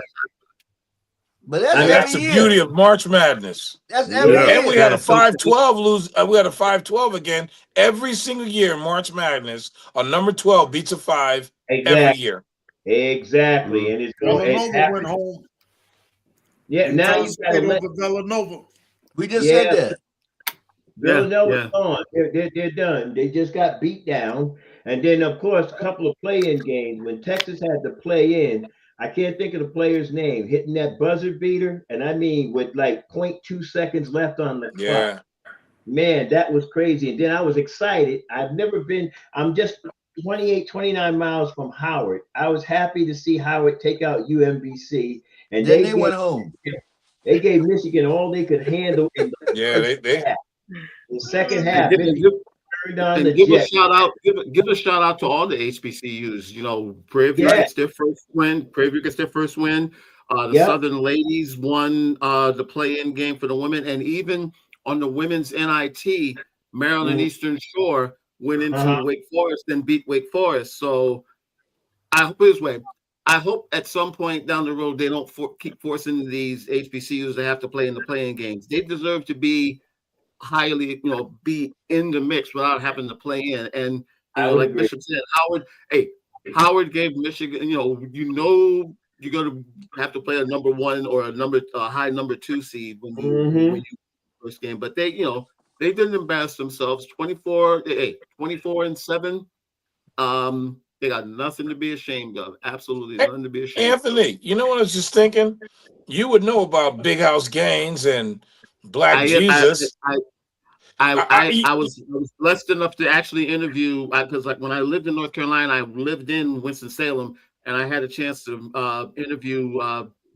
But that's the beauty of March Madness. That's every year. And we had a 5-12 lose. We had a 5-12 again every single year in March Madness. A number 12 beats a 5 every year. Exactly. And it's going Villanova went home. Yeah, now you got to let Villanova. We just said that. Villanova's gone. They're done. They just got beat down. And then, of course, a couple of play-in games when Texas had to play in. I can't think of the player's name, hitting that buzzer beater. And I mean, with like 0.2 seconds left on the clock. Man, that was crazy. And then I was excited. I'm just 29 miles from Howard. I was happy to see Howard take out UMBC. And then they went home. They gave Michigan all they could handle. In they The second And half, Michigan turned on the give a jet. shout out. Give a shout out to all the HBCUs. You know, Prairie View gets their first win. Prairie View gets their first win. The Southern Ladies won the play-in game for the women, and even on the women's NIT, Maryland Eastern Shore went into Wake Forest and beat Wake Forest. So I hope this way. I hope at some point down the road they don't keep forcing these HBCUs to have to play in the playing games. They deserve to be highly, be in the mix without having to play in. And like Bishop said, Howard gave Michigan. You're going to have to play a number one or a high number two seed when you first game. But they didn't embarrass themselves. 24-7. They got nothing to be ashamed of. Absolutely nothing to be ashamed of. Anthony, you know what I was just thinking? You would know about Big House Gaines and Black Jesus. I was blessed enough to actually interview, because like when I lived in North Carolina, I lived in Winston-Salem, and I had a chance to interview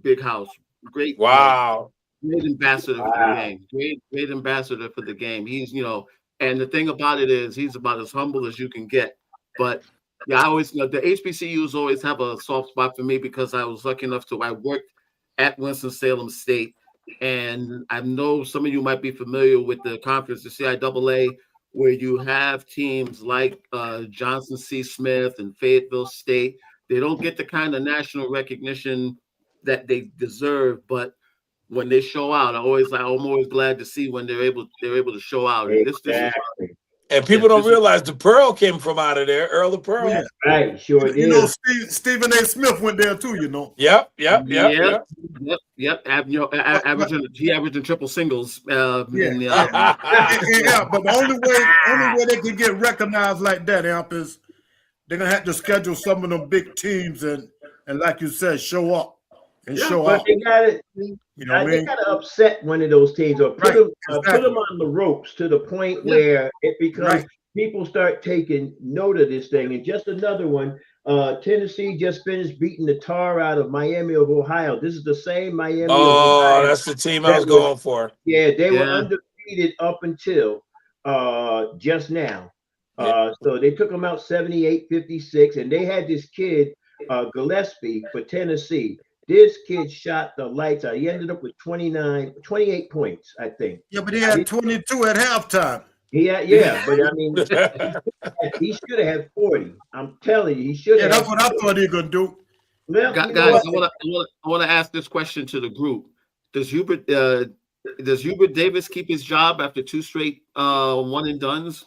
Big House. Great. Wow. Great ambassador for the game. Great ambassador for the game. He's, and the thing about it is he's about as humble as you can get. But yeah, I always, the HBCUs always have a soft spot for me because I was lucky enough I worked at Winston-Salem State. And I know some of you might be familiar with the conference, the CIAA, where you have teams like Johnson C. Smith and Fayetteville State. They don't get the kind of national recognition that they deserve, but when they show out, I'm always glad to see when they're able to show out. Exactly. And people don't realize the Pearl came from out of there, Earl of Pearl. Yeah. Right, sure did. Stephen A. Smith went there too, Yep. Averaging triple singles. But the only way they can get recognized like that, Amp, is they're gonna have to schedule some of them big teams and like you said, show up and show out. They gotta upset one of those teams or put them on the ropes to the point where it becomes people start taking note of this thing. And just another one, Tennessee just finished beating the tar out of Miami of Ohio. This is the same Miami of Ohio. That's the team I was going for. Yeah, they were undefeated up until just now. So they took them out 78-56, and they had this kid, Gillespie, for Tennessee. This kid shot the lights out. He ended up with 28 points, I think. Yeah, but he had 22 at halftime. But I mean, he should have had 40. I'm telling you, he should have. Yeah, that's what I thought he was gonna do. Well, guys, I want to ask this question to the group: Does Hubert Davis keep his job after 2 straight one and dones?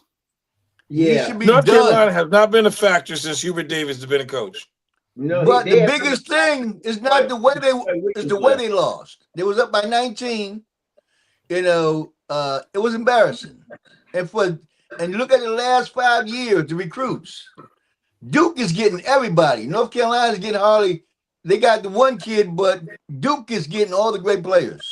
Yeah, North Carolina has not been a factor since Hubert Davis has been a coach. No, but the biggest thing is not the way they lost. They was up by 19. It was embarrassing. And look at the last 5 years, the recruits. Duke is getting everybody. North Carolina is getting they got the one kid, but Duke is getting all the great players.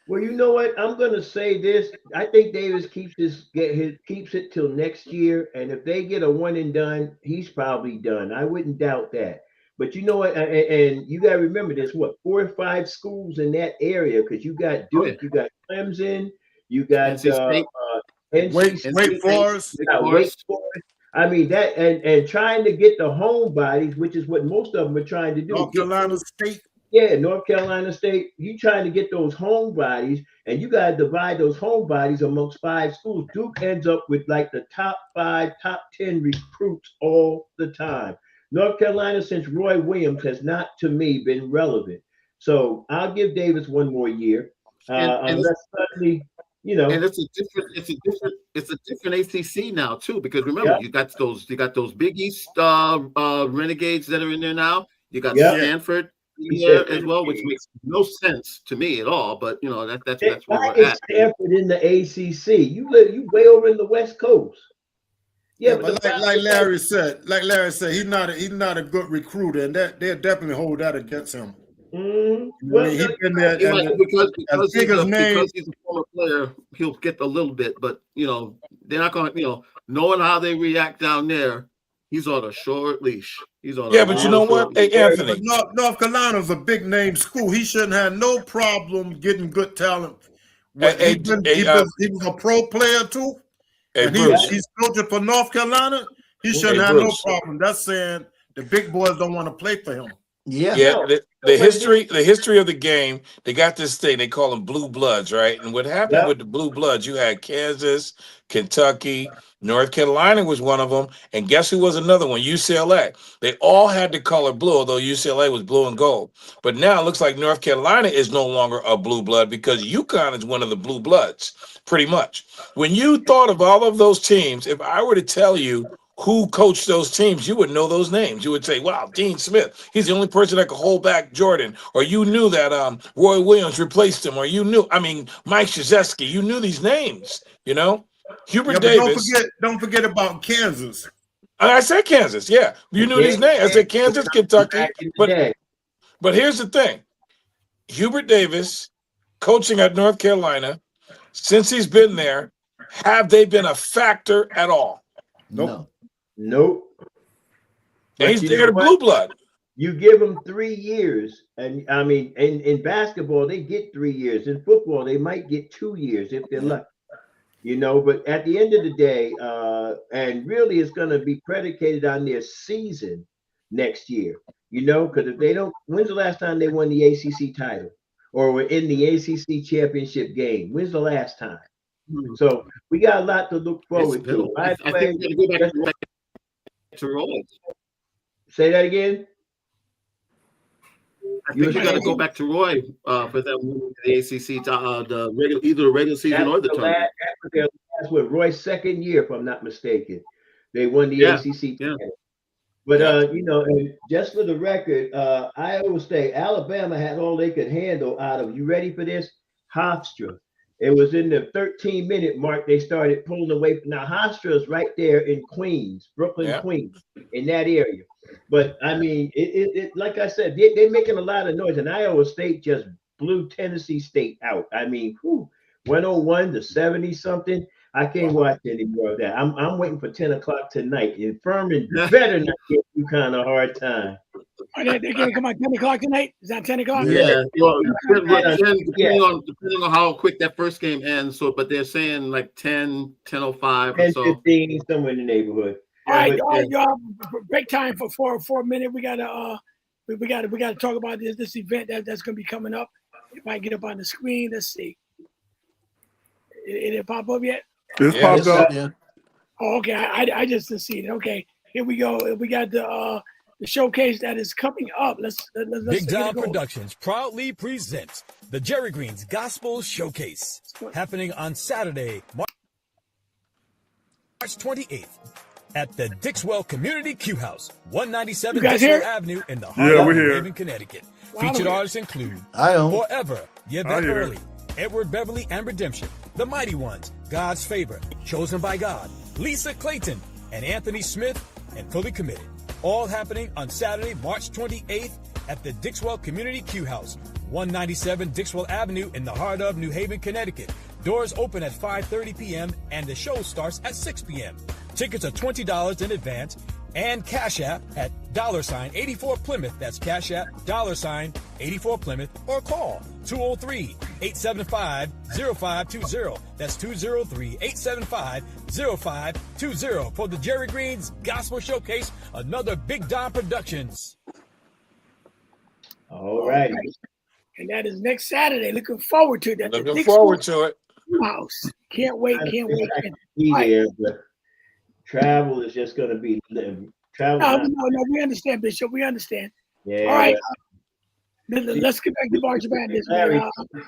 Well, you know what? I'm gonna say this. I think Davis keeps it till next year, and if they get a one and done, he's probably done. I wouldn't doubt that. But you know what? And you gotta remember, there's 4 or 5 schools in that area because you got Duke, you got Clemson, you got Wake Forest. Wake Forest. I mean that, and trying to get the homebodies, which is what most of them are trying to do. North Carolina State. Yeah, North Carolina State. You trying to get those homebodies, and you got to divide those homebodies amongst 5 schools. Duke ends up with like the top 5, top 10 recruits all the time. North Carolina, since Roy Williams, has not, to me, been relevant. So I'll give Davis 1 more year, unless suddenly, And it's a different ACC now too, because remember you got those Big East Renegades that are in there now. You got Stanford here as well, which makes no sense to me at all. But that's where we're at. Stanford in the ACC. You way over in the West Coast. Yeah, but like Larry said, he's not a good recruiter, and that they'll definitely hold that against him. Well, he's been there because he's a former player, he'll get a little bit, but they're not going to, knowing how they react down there, he's on a short leash. But you know what? Hey, Anthony. North Carolina's a big name school. He shouldn't have no problem getting good talent He was a pro player too, and he's coaching for North Carolina. He shouldn't have no problem. That's saying the big boys don't want to play for him. The history of the game, they got this thing, they call them blue bloods, right? And what happened with the blue bloods, you had Kansas, Kentucky, North Carolina was one of them, and guess who was another one? UCLA. They all had the color blue, although UCLA was blue and gold. But now it looks like North Carolina is no longer a blue blood because UConn is one of the blue bloods, pretty much. When you thought of all of those teams, if I were to tell you who coached those teams, you would know those names. You would say, wow, Dean Smith, he's the only person that could hold back Jordan. Or you knew that Roy Williams replaced him. Or you knew, Mike Krzyzewski, you knew these names, Hubert Davis. Don't forget about Kansas. I said Kansas, yeah. You knew these names. I said Kansas, Kentucky. But here's the thing. Hubert Davis, coaching at North Carolina, since he's been there, have they been a factor at all? Nope. And they're the blue blood. You give them 3 years, and in basketball they get 3 years. In football they might get 2 years if they're lucky. But at the end of the day, and really it's going to be predicated on their season next year. Because if they don't, when's the last time they won the ACC title or were in the ACC championship game? When's the last time? So we got a lot to look forward to. By the way, to Roy. Say that again. I think you got to go back to Roy for them winning the ACC, either the regular season or the tournament. That's what Roy's second year, if I'm not mistaken. They won the ACC. Yeah. But and just for the record, Iowa State, Alabama had all they could handle out of. You ready for this? Hofstra. It was in the 13-minute mark they started pulling away. Now Hofstra is right there in Queens, Brooklyn, Queens, in that area. But it like I said, they're making a lot of noise, and Iowa State just blew Tennessee State out. 101 to 70 something. I can't watch any more of that. I'm waiting for 10 o'clock tonight. And Furman better not give you kind of hard time. They can't come on 10 o'clock tonight? Is that 10 o'clock? Yeah. Well, depending on how quick that first game ends. But they're saying like 10:05 or so. 15, somewhere in the neighborhood. All right, y'all. Break time for a minute. We gotta talk about this event that's gonna be coming up. If I get up on the screen, let's see. It didn't pop up yet? It's popped up. Yeah. Oh, okay. I just didn't see it. Okay, here we go. We got the showcase that is coming up. Let's Big Dom Productions proudly presents the Jerry Green's Gospel Showcase, happening on Saturday, March 28th at the Dixwell Community Q House, 197 Dixwell Avenue in the heart of New Haven, Connecticut. Featured artists include Forever, Yvette Early, Edward Beverly and Redemption, The Mighty Ones, God's Favor, Chosen by God, Lisa Clayton, and Anthony Smith, and Fully Committed. All happening on Saturday, March 28th at the Dixwell Community Q House, 197 Dixwell Avenue in the heart of New Haven, Connecticut. Doors open at 5:30 p.m. and the show starts at 6 p.m. Tickets are $20 in advance and Cash App at $84 Plymouth. That's Cash App $84 Plymouth, or call 203-875-0520. That's 203-875-0520 for the Jerry Green's Gospel Showcase, another Big Dom Productions. All right. And that is next Saturday. Looking forward to that. Looking forward to it. House. Can't wait. Be there, but travel is just going to be travel. No, we understand, Bishop. We understand. Yeah. All right. Let's get back to March Madness.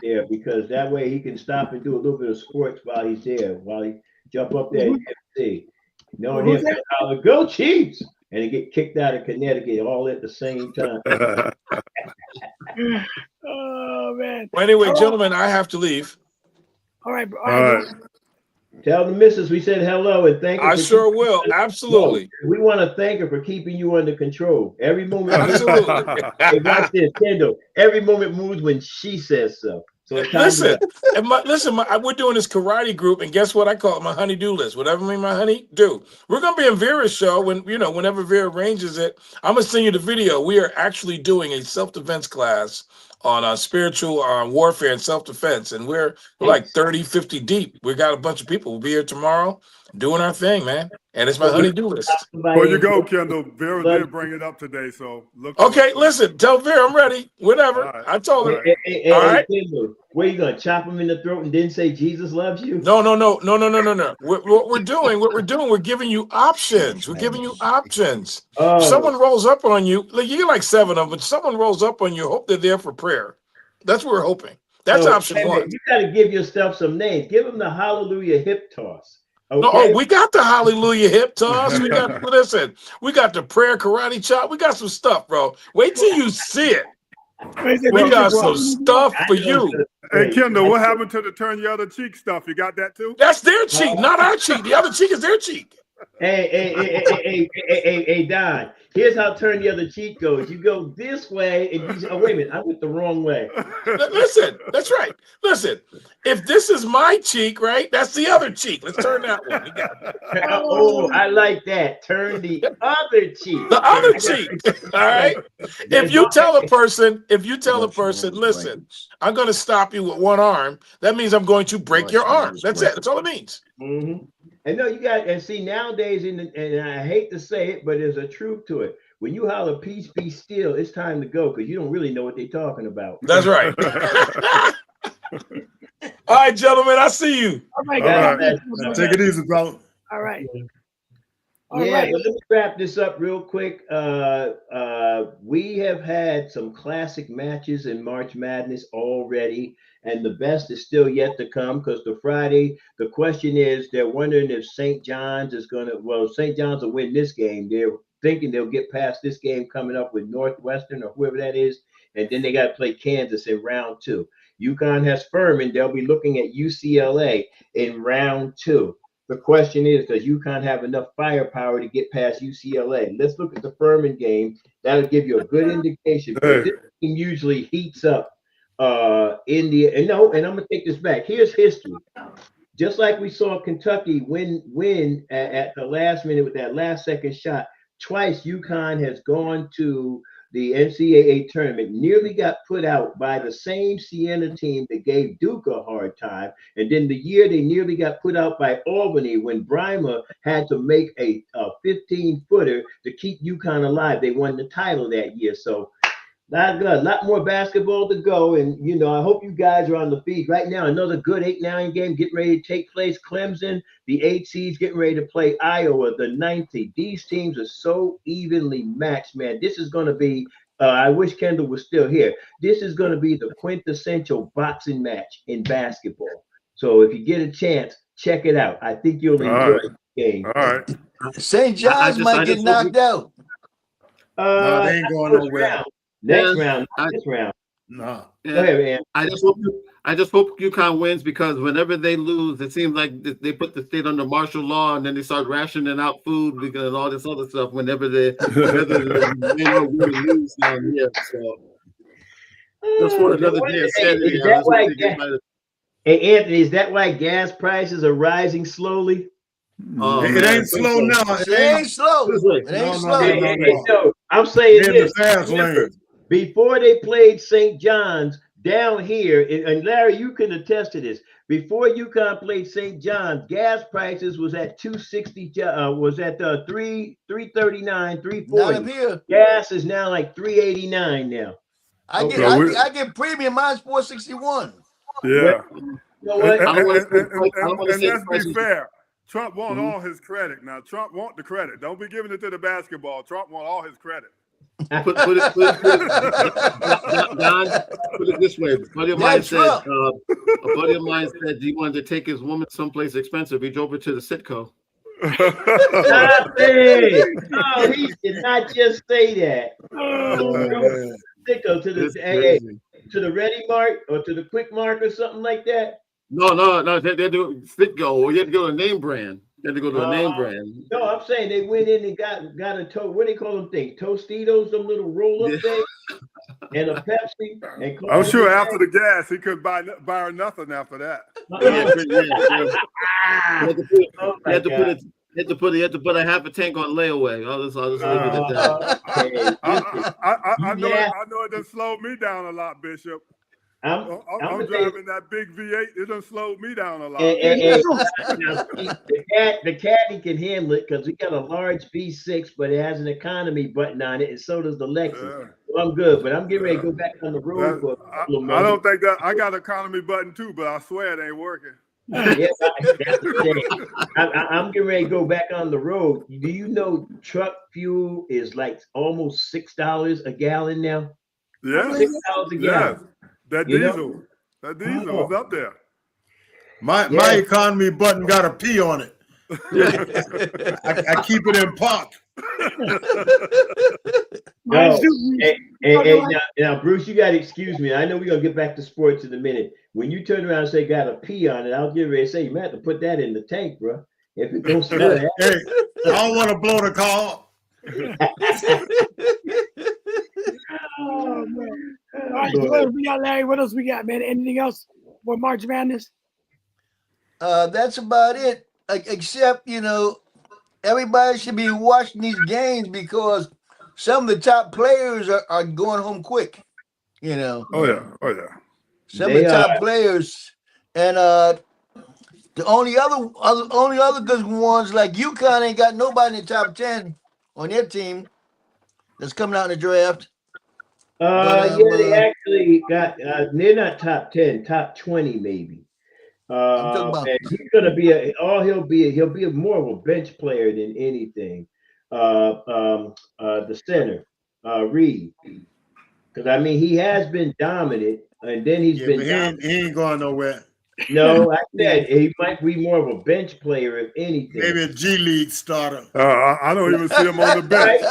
There, because that way he can stop and do a little bit of sports while he's there, while he jump up there and see. Knowing him, go Chiefs, and he get kicked out of Connecticut all at the same time. Oh man. Well, anyway, gentlemen, I have to leave. All right. Tell the missus we said hello and thank her. I sure will. Absolutely. We want to thank her for keeping you under control. Every moment. Absolutely. Hey, watch this, Kendall. Every moment moves when she says so. So listen, we're doing this karate group, and guess what? I call it my honey-do list. Whatever me and my honey do. We're gonna be in Vera's show whenever Vera arranges it. I'm gonna send you the video. We are actually doing a self-defense class spiritual warfare and self-defense. And we're like 30, 50 deep. We got a bunch of people. We'll be here tomorrow doing our thing, man. And it's my honey-do list. Before you go, Kendall, Vera did bring it up today, so look. Okay, listen, tell Vera I'm ready. Whatever. Right. I told her. All right. Kendall, where you gonna chop him in the throat and then say Jesus loves you? No. What we're doing, we're giving you options. We're giving you options. If someone rolls up on you, like you get like 7 of them, but someone rolls up on you, hope they're there for prayer. That's what we're hoping. That's option 1. You got to give yourself some names. Give them the hallelujah hip toss. Okay? No, we got the hallelujah hip toss. We got we got the prayer karate chop. We got some stuff, bro. Wait till you see it. We got some stuff for you. Hey, Kendall, what happened to the turn your other cheek stuff? You got that too? That's their cheek, not our cheek. The other cheek is their cheek. Hey, Don. Here's how turn the other cheek goes. You go this way, and wait a minute, I went the wrong way. Listen, that's right. Listen, if this is my cheek, right, that's the other cheek. Let's turn that one. We got it. I like that. Turn the other cheek. The other cheek. All right. If you tell a person, listen, I'm going to stop you with one arm, that means I'm going to break your arm. That's it. That's all it means. Mm-hmm. And no, you got, and see nowadays, and I hate to say it, but there's a truth to it. When you holler "peace be still," it's time to go because you don't really know what they're talking about. That's right. All right, gentlemen, I see you. All right. Take it easy, bro. All right. But let me wrap this up real quick. We have had some classic matches in March Madness already, and the best is still yet to come because the Friday, the question is, they're wondering if St. John's is going to, St. John's will win this game. They're thinking they'll get past this game coming up with Northwestern or whoever that is, and then they got to play Kansas in round 2. UConn has Furman. They'll be looking at UCLA in round 2. The question is, does UConn have enough firepower to get past UCLA? Let's look at the Furman game. That'll give you a good indication. This team usually heats up India. And I'm going to take this back. Here's history. Just like we saw Kentucky win at the last minute with that last second shot, twice UConn has gone to the NCAA tournament, nearly got put out by the same Siena team that gave Duke a hard time. And then the year they nearly got put out by Albany when Breimer had to make a 15-footer to keep UConn alive. They won the title that year. So not good. A lot more basketball to go. And, I hope you guys are on the feed right now. Another good 8-9 game getting ready to take place. Clemson, the 8 seeds, getting ready to play Iowa, the 9 seed. These teams are so evenly matched, man. This is going to be, I wish Kendall was still here. This is going to be the quintessential boxing match in basketball. So if you get a chance, check it out. I think you'll enjoy the game. All right. St. John's might get knocked out. No, they ain't going nowhere. Next round. No. Yeah. Go ahead, man. I just hope UConn wins because whenever they lose, it seems like they put the state under martial law and then they start rationing out food because all this other stuff whenever they lose down here. So just for another day of Saturday. Hey, Anthony, is that why gas prices are rising slowly? It ain't slow now. It ain't slow. It ain't slow. No, I'm saying this. Before they played St. John's down here, and Larry, you can attest to this. Before UConn played St. John's, gas prices was at $2.60. Was at $3.39, $3.40. Gas is now like $3.89 now. I get premium. Mine's $4.61. Yeah. You know what? And let's be fair. Trump want all his credit. Now, Trump want the credit. Don't be giving it to the basketball. Trump want all his credit. Put it this way. A buddy of mine said, he wanted to take his woman someplace expensive. He drove her to the Citco. Stop it. No, he did not just say that. Citco to the Ready Mart or to the Quick Mart or something like that. No. They do Citgo. You have to go to a name brand. You have to go to a name brand. No, I'm saying they went in and got a what do they call them things? Tostitos, some little roll-up thing, and a Pepsi. And I'm sure after the gas, he couldn't buy her nothing after that. You You had to put a half a tank on layaway. I'll just leave it at that. I know it done slowed me down a lot, Bishop. I'm driving that big V8. It done slowed me down a lot. The caddy can handle it because we got a large V6, but it has an economy button on it, and so does the Lexus. Yeah. So I'm good, but I'm getting ready to go back on the road for a couple of months. I don't think that I got an economy button too, but I swear it ain't working. Yeah, that's the thing. I'm getting ready to go back on the road. Do you know truck fuel is like almost $6 a gallon now? Yeah, $6 a gallon. Yeah. That diesel is up there. My economy button got a P on it. I keep it in park. Now, Bruce, you got to excuse me. I know we're going to get back to sports in a minute. When you turn around and say got a P on it, I'll get ready to say, you might have to put that in the tank, bro. If it don't smell that. Hey, I don't want to blow the car. Oh, man. All right, so what else we got, Larry? What else we got, man? Anything else for March Madness? That's about it. Except, everybody should be watching these games because some of the top players are going home quick. Oh yeah. Some of the top players, and the only other good ones like UConn ain't got nobody in the top 10 on their team that's coming out in the draft. They actually got. They're not top 10, top 20 maybe. And he's gonna be he'll be more of a bench player than anything. The center, Reed, because I mean he has been dominant, and then he's been. He ain't going nowhere. No, I said he might be more of a bench player if anything. Maybe a G League starter. I don't even see him on the bench.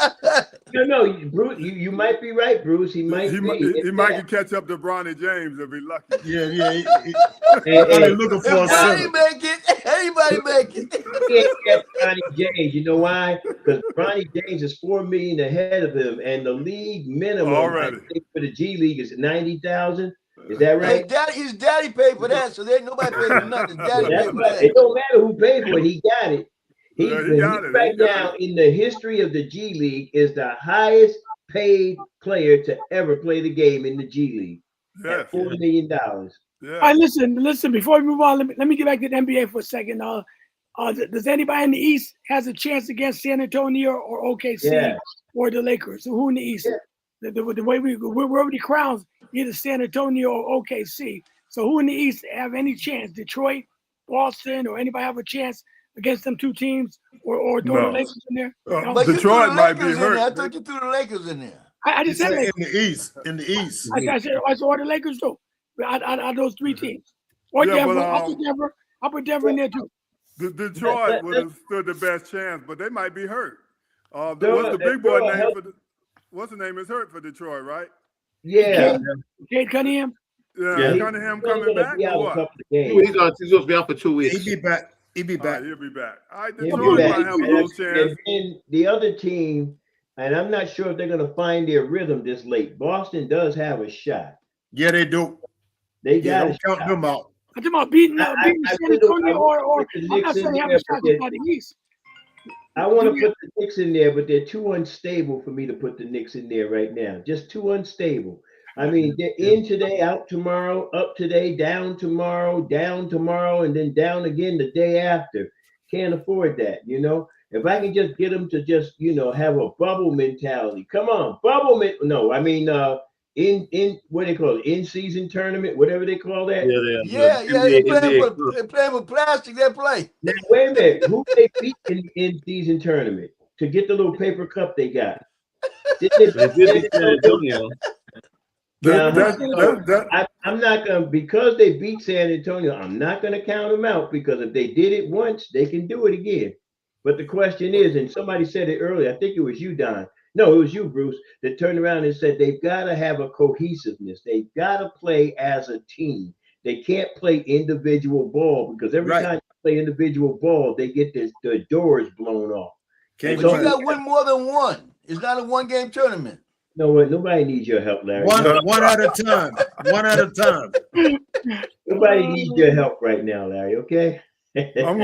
No, Bruce, you might be right, Bruce. He might catch up to Bronny James if he's lucky. Yeah. Looking for a center. Anybody make it. He can't catch Bronny James. You know why? Because Bronny James is $4 million ahead of him, and the league minimum I think for the G League is $90,000. Is that right? His daddy paid for that, so there ain't nobody paid for nothing. His daddy paid for that. It don't matter who paid for it. He got it. He right now in the history of the G League is the highest paid player to ever play the game in the G League. At $4 million. Yeah. All right, listen. Before we move on, let me get back to the NBA for a second. Does anybody in the East has a chance against San Antonio or OKC or the Lakers? So who in the East? Yeah. The way we're already crowns either San Antonio or OKC. So who in the East have any chance? Detroit, Boston, or anybody have a chance against them two teams or throw the Lakers in there? But Detroit might be hurt. I thought you threw the Lakers in there. I just said in the East. I said all the Lakers too. Out of those three teams. Or Denver. I'll put Denver in there too. Detroit would have stood the best chance, but they might be hurt. What's the big boy name for what's the name is hurt for Detroit, right? Yeah. Cade Cunningham? Yeah, Cunningham coming back or what? He's going to be out for 2 weeks. He'll be back. He'll be back. All right, Detroit might have a little chance. And the other team, and I'm not sure if they're going to find their rhythm this late. Boston does have a shot. Yeah, they do. They got to count them out. I'm talking about beating San Antonio or I'm not saying they have a shot by the East. I want to put the Knicks in there, but they're too unstable for me to put the Knicks in there right now. Just too unstable. I mean, they're in today, out tomorrow, up today, down tomorrow, and then down again the day after. Can't afford that, If I can just get them to just, have a bubble mentality. Come on, bubble No, I mean, in what they call it, in-season tournament, whatever they call that. They're playing with plastic. They play. Now, wait a minute. Who they beat in in-season tournament to get the little paper cup they got? I'm not gonna, because they beat San Antonio, I'm not gonna count them out, because if they did it once, they can do it again. But the question is, and somebody said it earlier, I think it was you, Don. No, it was you, Bruce, that turned around and said they've got to have a cohesiveness. They've got to play as a team. They can't play individual ball, because every time they play individual ball, they get the doors blown off. But you got to win more than one. It's not a one-game tournament. No, nobody needs your help, Larry. One at a time. One at a time. Nobody needs your help right now, Larry. Okay. I'm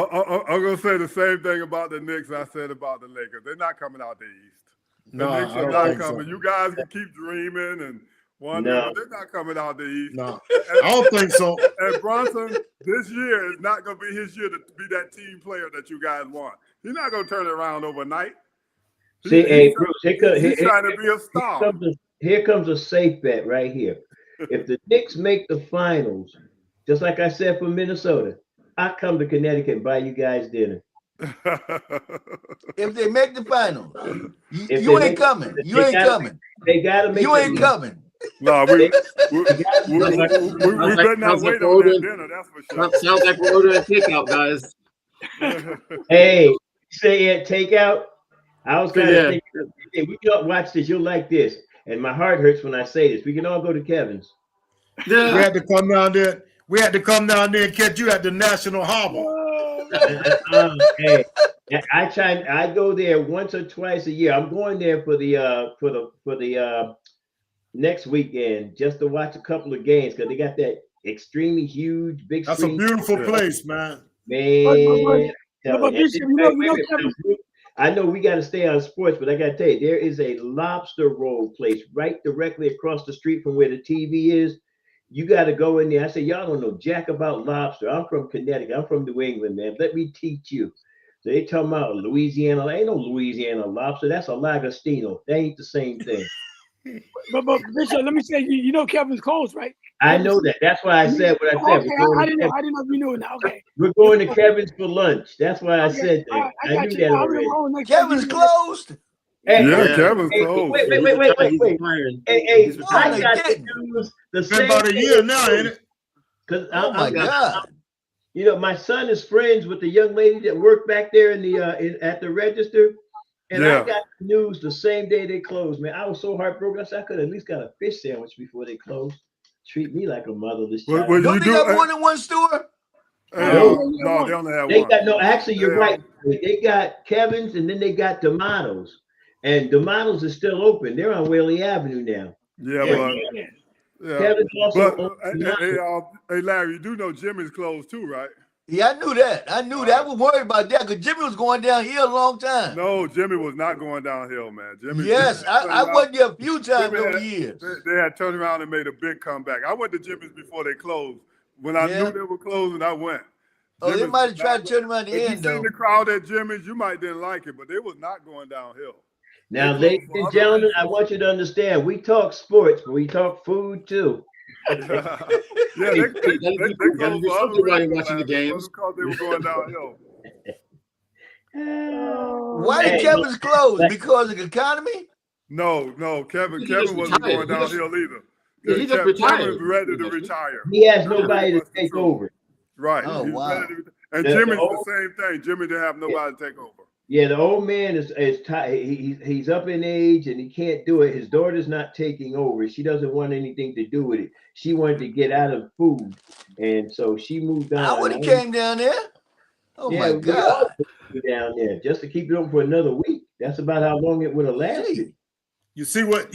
I'm gonna say the same thing about the Knicks I said about the Lakers. They're not coming out the East. The Knicks are not coming. So. You guys can keep dreaming and wondering, but they're not coming out the East. No, I don't think so. And Brunson, this year is not going to be his year to be that team player that you guys want. He's not going to turn it around overnight. See, hey, Bruce, he's trying to be a star. Here comes a safe bet right here. If the Knicks make the finals, just like I said for Minnesota, I come to Connecticut and buy you guys dinner. If they make the finals, you ain't coming. You ain't coming. They gotta make. You ain't coming. No, we better not wait on that dinner. That's for sure. Sounds like we're ordering takeout, guys. Hey, say it takeout. I was kind of thinking, hey, we can watch this. You'll like this, and my heart hurts when I say this. We can all go to Kevin's. Yeah. We had to come down there. We had to come down there and catch you at the National Harbor. Hey, I go there once or twice a year. I'm going there for the next weekend just to watch a couple of games because they got that extremely huge big. That's screen. A beautiful place, man. Man, I know we got to stay on sports, but I got to tell you, there is a lobster roll place right directly across the street from where the TV is. You got to go in there. I say, y'all don't know jack about lobster. I'm from Connecticut. I'm from New England, man. Let me teach you. So they talking about Louisiana. Ain't no Louisiana lobster. That's a Lagostino. They ain't the same thing. But Bishop, let me say, you know Kevin's close, right? I know that. That's why I said what I said. Okay, I didn't know if you knew it now. Okay. We're going to Kevin's for lunch. That's why I said that. I knew that already. Kevin's closed. Hey, Kevin's closed. Wait. Hey, I got to use the same. About a year now, ain't it? Because my God. You know, my son is friends with the young lady that worked back there in the at the register. And I got the news the same day they closed, man. I was so heartbroken. I said I could at least got a fish sandwich before they closed. Treat me like a motherless child. Don't they got more than one store? No, they only have one. Actually, you're right. They got Kevin's and then they got D'Amato's. And D'Amato's is still open. They're on Whaley Avenue now. Kevin's also hey, Larry, you do know Jimmy's closed too, right? Yeah, I knew that. I was worried about that because Jimmy was going downhill a long time. No, Jimmy was not going downhill, man. I went there a few times over the years. They had turned around and made a big comeback. I went to Jimmy's before they closed. When I knew they were closing, I went. They might have tried to turn around the end, though. If you seen the crowd at Jimmy's, you might didn't like it, but they was not going downhill. Now, ladies and gentlemen, I want you to understand, we talk sports, but we talk food, too. They watching the games because they were going downhill. Why did Kevin's close? Because of the economy? No, Kevin wasn't going downhill either. Yeah, he just retired. Kevin's ready to retire. He has nobody to take over. Right. Oh, wow. And Jimmy's the same thing. Jimmy didn't have nobody to take over. Yeah, the old man is tired. He's up in age and he can't do it. His daughter's not taking over. She doesn't want anything to do with it. She wanted to get out of food, and so she moved on. I would have came down there. Oh my God! Down there just to keep it open for another week. That's about how long it would have lasted. You see what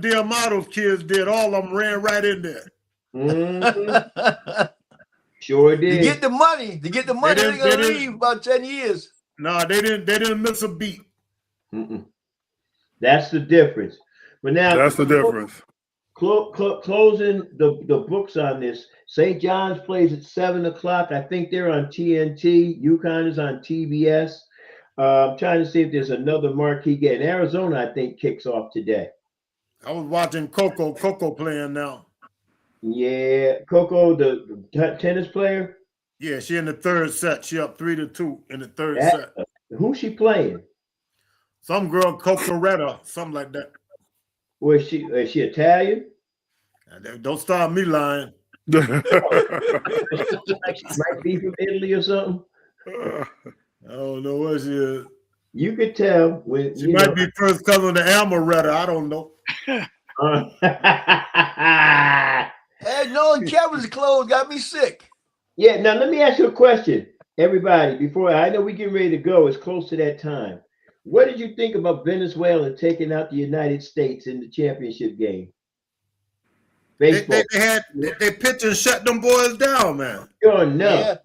D'Amato's kids did? All of them ran right in there. Mm-hmm. Sure did. To get the money, they're gonna leave about 10 years. No, they didn't miss a beat. Mm-mm. That's the difference. But now that's the difference. Closing the books on this. St. John's plays at 7:00. I think they're on TNT. UConn is on TBS. I'm trying to see if there's another marquee game. Arizona, I think, kicks off today. I was watching Coco playing now. Yeah, Coco, the tennis player. Yeah, she in the third set. She up 3-2 in the third set. Who's she playing? Some girl, Cocoretta, something like that. Well, is she Italian? Don't start me lying. She might be from Italy or something. I don't know what she is. You could tell when she might be first cousin to Amaretta. I don't know. Hey, knowing Kevin's clothes got me sick. Yeah, now let me ask you a question, everybody. Before I know we get ready to go, it's close to that time. What did you think about Venezuela taking out the United States in the championship game? Baseball. They pitch and shut them boys down, man. Oh no. Yeah.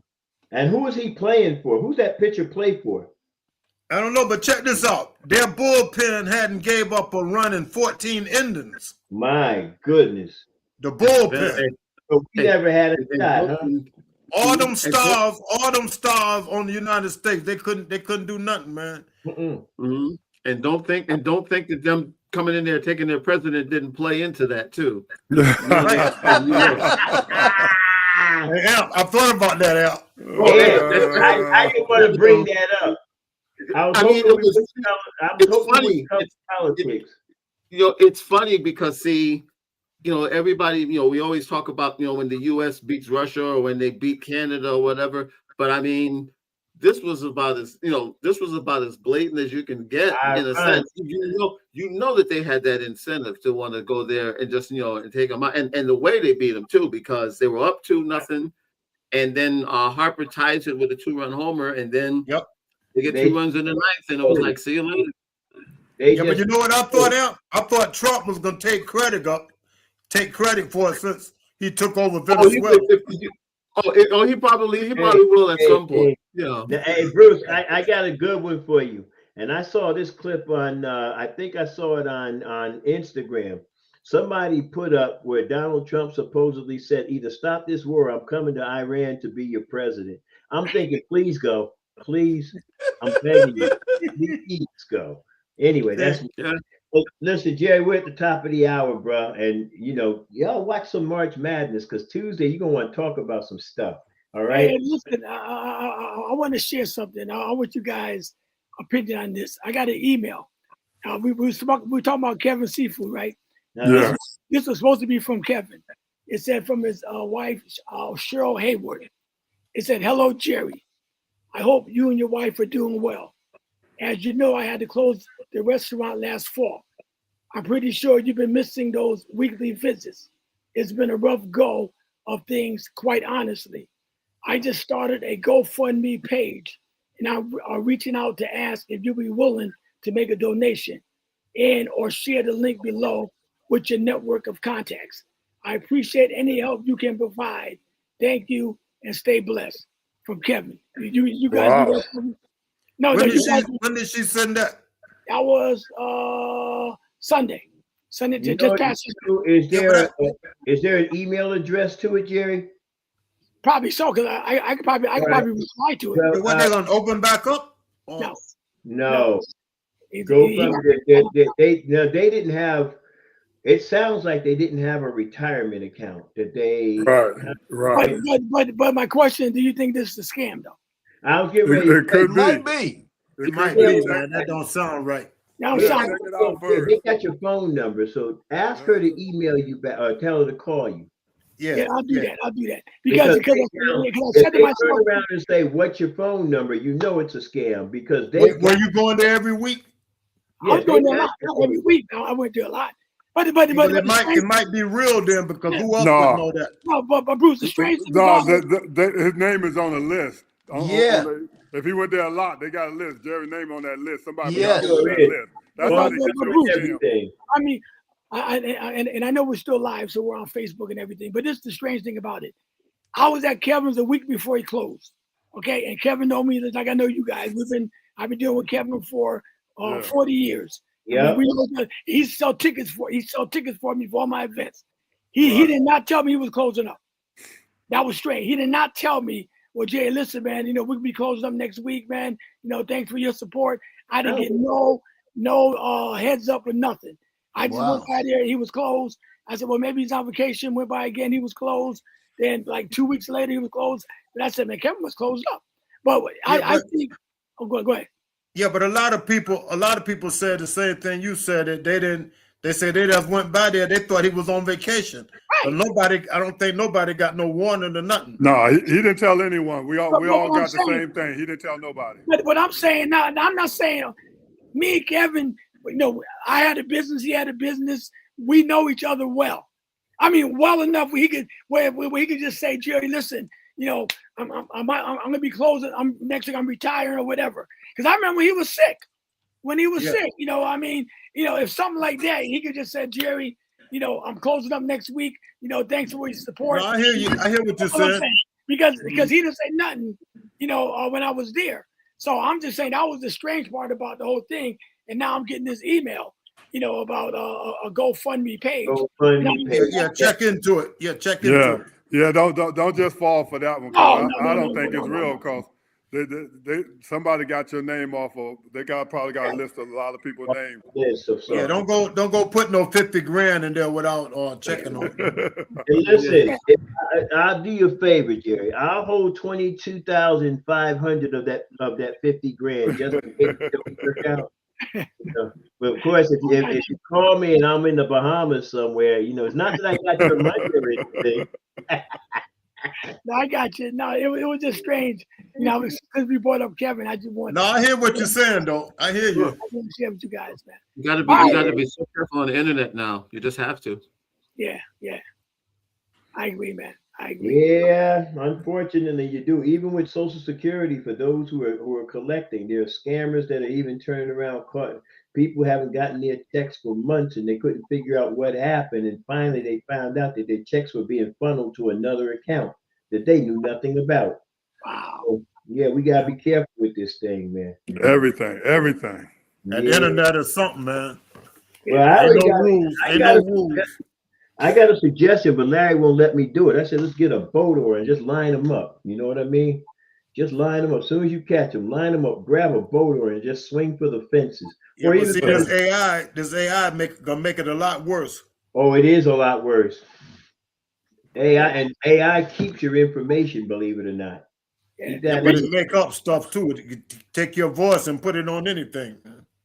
And who is he playing for? Who's that pitcher play for? I don't know, but check this out. Their bullpen hadn't gave up a run in 14 innings. My goodness. The bullpen. So we never had a shot, huh? All them stars on the United States, they couldn't do nothing, man. Mm-hmm. And don't think that them coming in there taking their president didn't play into that too. I thought about that, Al. I didn't want to bring that up. It's funny. Politics. It's funny because everybody, we always talk about, when the U.S. beats Russia or when they beat Canada or whatever. But I mean, this was about as blatant as you can get in a sense. You know that they had that incentive to want to go there and just, and take them out. And the way they beat them too, because they were up 2-0, and then Harper ties it with a 2-run homer, and then they get 2 runs in the 9th, and it was like, see you later. But you know what I thought, Al? I thought Trump was going to take credit for it since he took over Venezuela. He probably will at some point. Hey, Bruce, I got a good one for you. And I saw this clip on, I think I saw it on Instagram. Somebody put up where Donald Trump supposedly said, either stop this war, I'm coming to Iran to be your president. I'm thinking, please go. Please. I'm begging you. Please go. Anyway, that's listen, Jerry, we're at the top of the hour, bro. And y'all watch some March Madness, because Tuesday you're gonna want to talk about some stuff. All right. Hey, listen, I want to share something. I want you guys' opinion on this. I got an email. We were talking about Kevin Seafood, right? Yeah. This was supposed to be from Kevin. It said from his wife, Cheryl Hayward. It said, "Hello, Jerry. I hope you and your wife are doing well. As you know, I had to close the restaurant last fall. I'm pretty sure you've been missing those weekly visits. It's been a rough go of things, quite honestly. I just started a GoFundMe page, and I'm reaching out to ask if you'll be willing to make a donation and or share the link below with your network of contacts. I appreciate any help you can provide. Thank you and stay blessed." From Kevin. You guys do that for me? No, when did she send that? That was Sunday. Just past. Is there an email address to it, Jerry? Probably so, because I could probably reply to it. So, what, they gonna open back up? No. They didn't have. It sounds like they didn't have a retirement account that they. Right. But my question: do you think this is a scam, though? I was getting ready. It might be. It might be, man. That don't sound right. They got your phone number, so ask her to email you back or tell her to call you. Yeah, I'll do that. Because I said to they myself, turn around and say, "What's your phone number?" You know it's a scam because they. Were you going there every week? I was going there a lot, not every week. No, I went there a lot. But it might be real then, because who else would know that? No, but Bruce, the strange thing his name is on the list. If he went there a lot, they got a list. Jerry's name on that list. Somebody put on that list. That's how they get everything. I mean, I know we're still live, so we're on Facebook and everything. But this is the strange thing about it. I was at Kevin's a week before he closed. Okay, and Kevin know me like I know you guys. I've been dealing with Kevin for 40 years. Yeah, he sell tickets for me for all my events. He did not tell me he was closing up. That was strange. He did not tell me, "Well, Jay, listen, man, we'll be closing up next week, man. Thanks for your support." I didn't get no heads up or nothing. I just went by there. He was closed. I said, "Well, maybe he's on vacation." Went by again. He was closed. Then, like 2 weeks later, he was closed. And I said, "Man, Kevin was closed up." But I think. Oh, go ahead. Yeah, but a lot of people said the same thing you said. That they said they just went by there. They thought he was on vacation. Right. I don't think nobody got no warning or nothing. No, he didn't tell anyone. We all got the same thing. He didn't tell nobody. But what I'm saying now, I'm not saying me and Kevin, I had a business, he had a business. We know each other well. I mean, well enough where he could just say, "Jerry, listen, I'm gonna be closing. Next week I'm retiring or whatever." Because I remember when he was sick. If something like that, he could just say, "Jerry, I'm closing up next week. Thanks for your support." No, I hear you. I hear what you're saying. Because he didn't say nothing when I was there. So I'm just saying that was the strange part about the whole thing. And now I'm getting this email, about a GoFundMe page. Yeah, check into it. Yeah, check into it. Yeah, don't just fall for that one. I don't think it's real because somebody got your name off of. They probably got a list of a lot of people's names. Yeah, don't go put no 50 grand in there without checking on it. Hey, listen, I'll do you a favor, Jerry. I'll hold 22,500 of that 50 grand just in case it don't work out. But of course, if you call me and I'm in the Bahamas somewhere, it's not that I got your money or anything. No, I got you. No, it was just strange. Because we brought up Kevin, I just wanted. No, I hear what you're saying, though. I hear you. I want to share with you guys, man. You gotta be so careful on the internet now. You just have to. Yeah. I agree, man. I agree. Yeah, unfortunately, you do. Even with Social Security, for those who are collecting, there are scammers that are even turning around. People haven't gotten their checks for months, and they couldn't figure out what happened. And finally, they found out that their checks were being funneled to another account that they knew nothing about. Wow. So, yeah, we gotta be careful with this thing, man. Everything. And the internet is something, man. Well, I got a suggestion, but Larry won't let me do it. I said, let's get a boat or and just line them up. You know what I mean? Just line them up. As soon as you catch them, line them up, grab a boat or and just swing for the fences. Yeah, but see, this AI gonna make it a lot worse. Oh, it is a lot worse. AI keeps your information, believe it or not. Yeah, but it make up stuff too. Take your voice and put it on anything.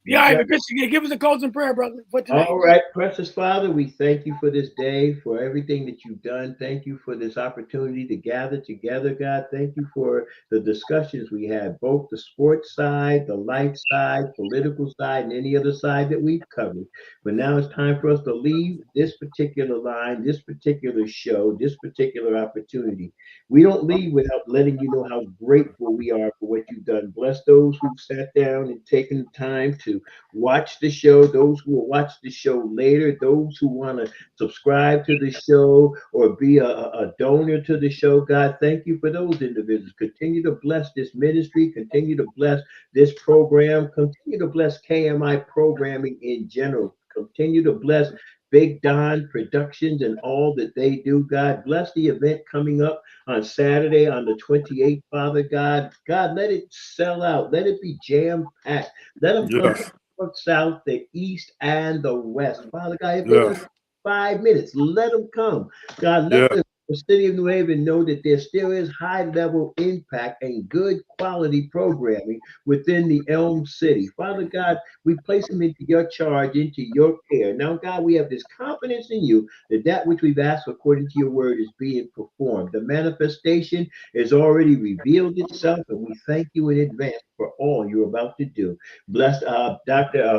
Yeah, give us a closing prayer, brother. All right, precious Father, we thank you for this day, for everything that you've done. Thank you for this opportunity to gather together, God. Thank you for the discussions we had, both the sports side, the life side, political side, and any other side that we've covered. But now it's time for us to leave this particular line, this particular show, this particular opportunity. We don't leave without letting you know how grateful we are for what you've done. Bless those who've sat down and taken the time to watch the show, those who will watch the show later, those who want to subscribe to the show or be a donor to the show. God, thank you for those individuals. Continue to bless this ministry, continue to bless this program, continue to bless KMI programming in general, continue to bless Big Don Productions and all that they do. God, bless the event coming up on Saturday on the 28th, Father God. God, let it sell out. Let it be jam-packed. Let them come from the south, the east, and the west. Father God, if it's 5 minutes, let them come. God, let the city of New Haven know that there still is high-level impact and good quality programming within the Elm City. Father God, we place them into your charge, into your care. Now, God, we have this confidence in you that which we've asked according to your word is being performed. The manifestation has already revealed itself, and we thank you in advance for all you're about to do. Bless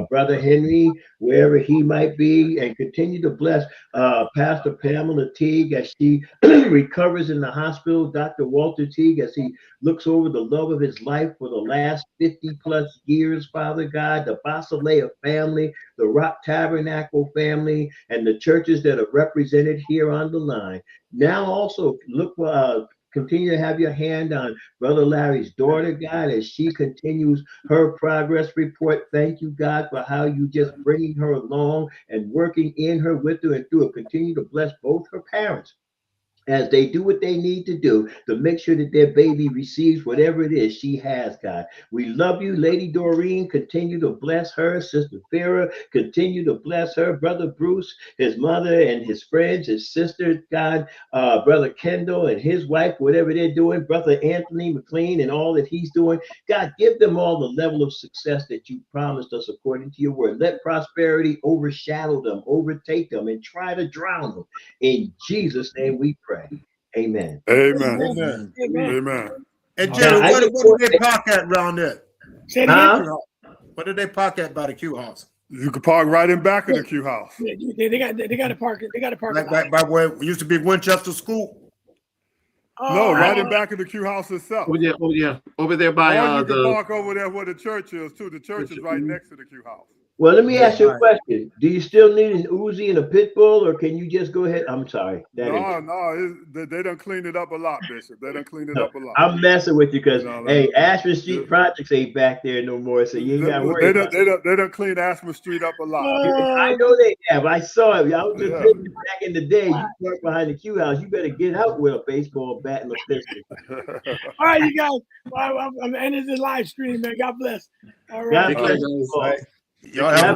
Brother Henry, wherever he might be, and continue to bless Pastor Pamela Teague as she recovers in the hospital, Dr. Walter Teague as he looks over the love of his life for the last 50 plus years, Father God, the Basilea family, the Rock Tabernacle family, and the churches that are represented here on the line. Now also continue to have your hand on Brother Larry's daughter, God, as she continues her progress report. Thank you, God, for how you just bringing her along and working in her, with her, and through her. Continue to bless both her parents as they do what they need to do to make sure that their baby receives whatever it is she has, God. We love you, Lady Doreen. Continue to bless her. Sister Farah, continue to bless her. Brother Bruce, his mother and his friends, his sisters, God. Brother Kendall and his wife, whatever they're doing. Brother Anthony McLean and all that he's doing. God, give them all the level of success that you promised us according to your word. Let prosperity overshadow them, overtake them, and try to drown them. In Jesus' name we pray. Amen. Amen. And Jerry, what do they park at around there? What do they park at by the Q house? You can park right in back of the Q house. Yeah, they got to park it. They got to park it by where it used to be Winchester School. No, right in back of the Q house itself. Oh yeah, over there by you can park over there where the church is too. The church is right next to the Q house. Well, let me ask you a question. Do you still need an Uzi and a pit bull, or can you just go ahead? I'm sorry. They done cleaned it up a lot, Bishop. They done cleaned it up a lot. I'm messing with you because, hey, Ashford Street Projects ain't back there no more, so you ain't got to worry about it. They done cleaned Ashford Street up a lot. I know they have. I saw it. I was just thinking back in the day, you work behind the Q house. You better get out with a baseball bat and a pistol. All right, you guys. I'm ending the live stream, man. God bless. All right. God bless. Y'all have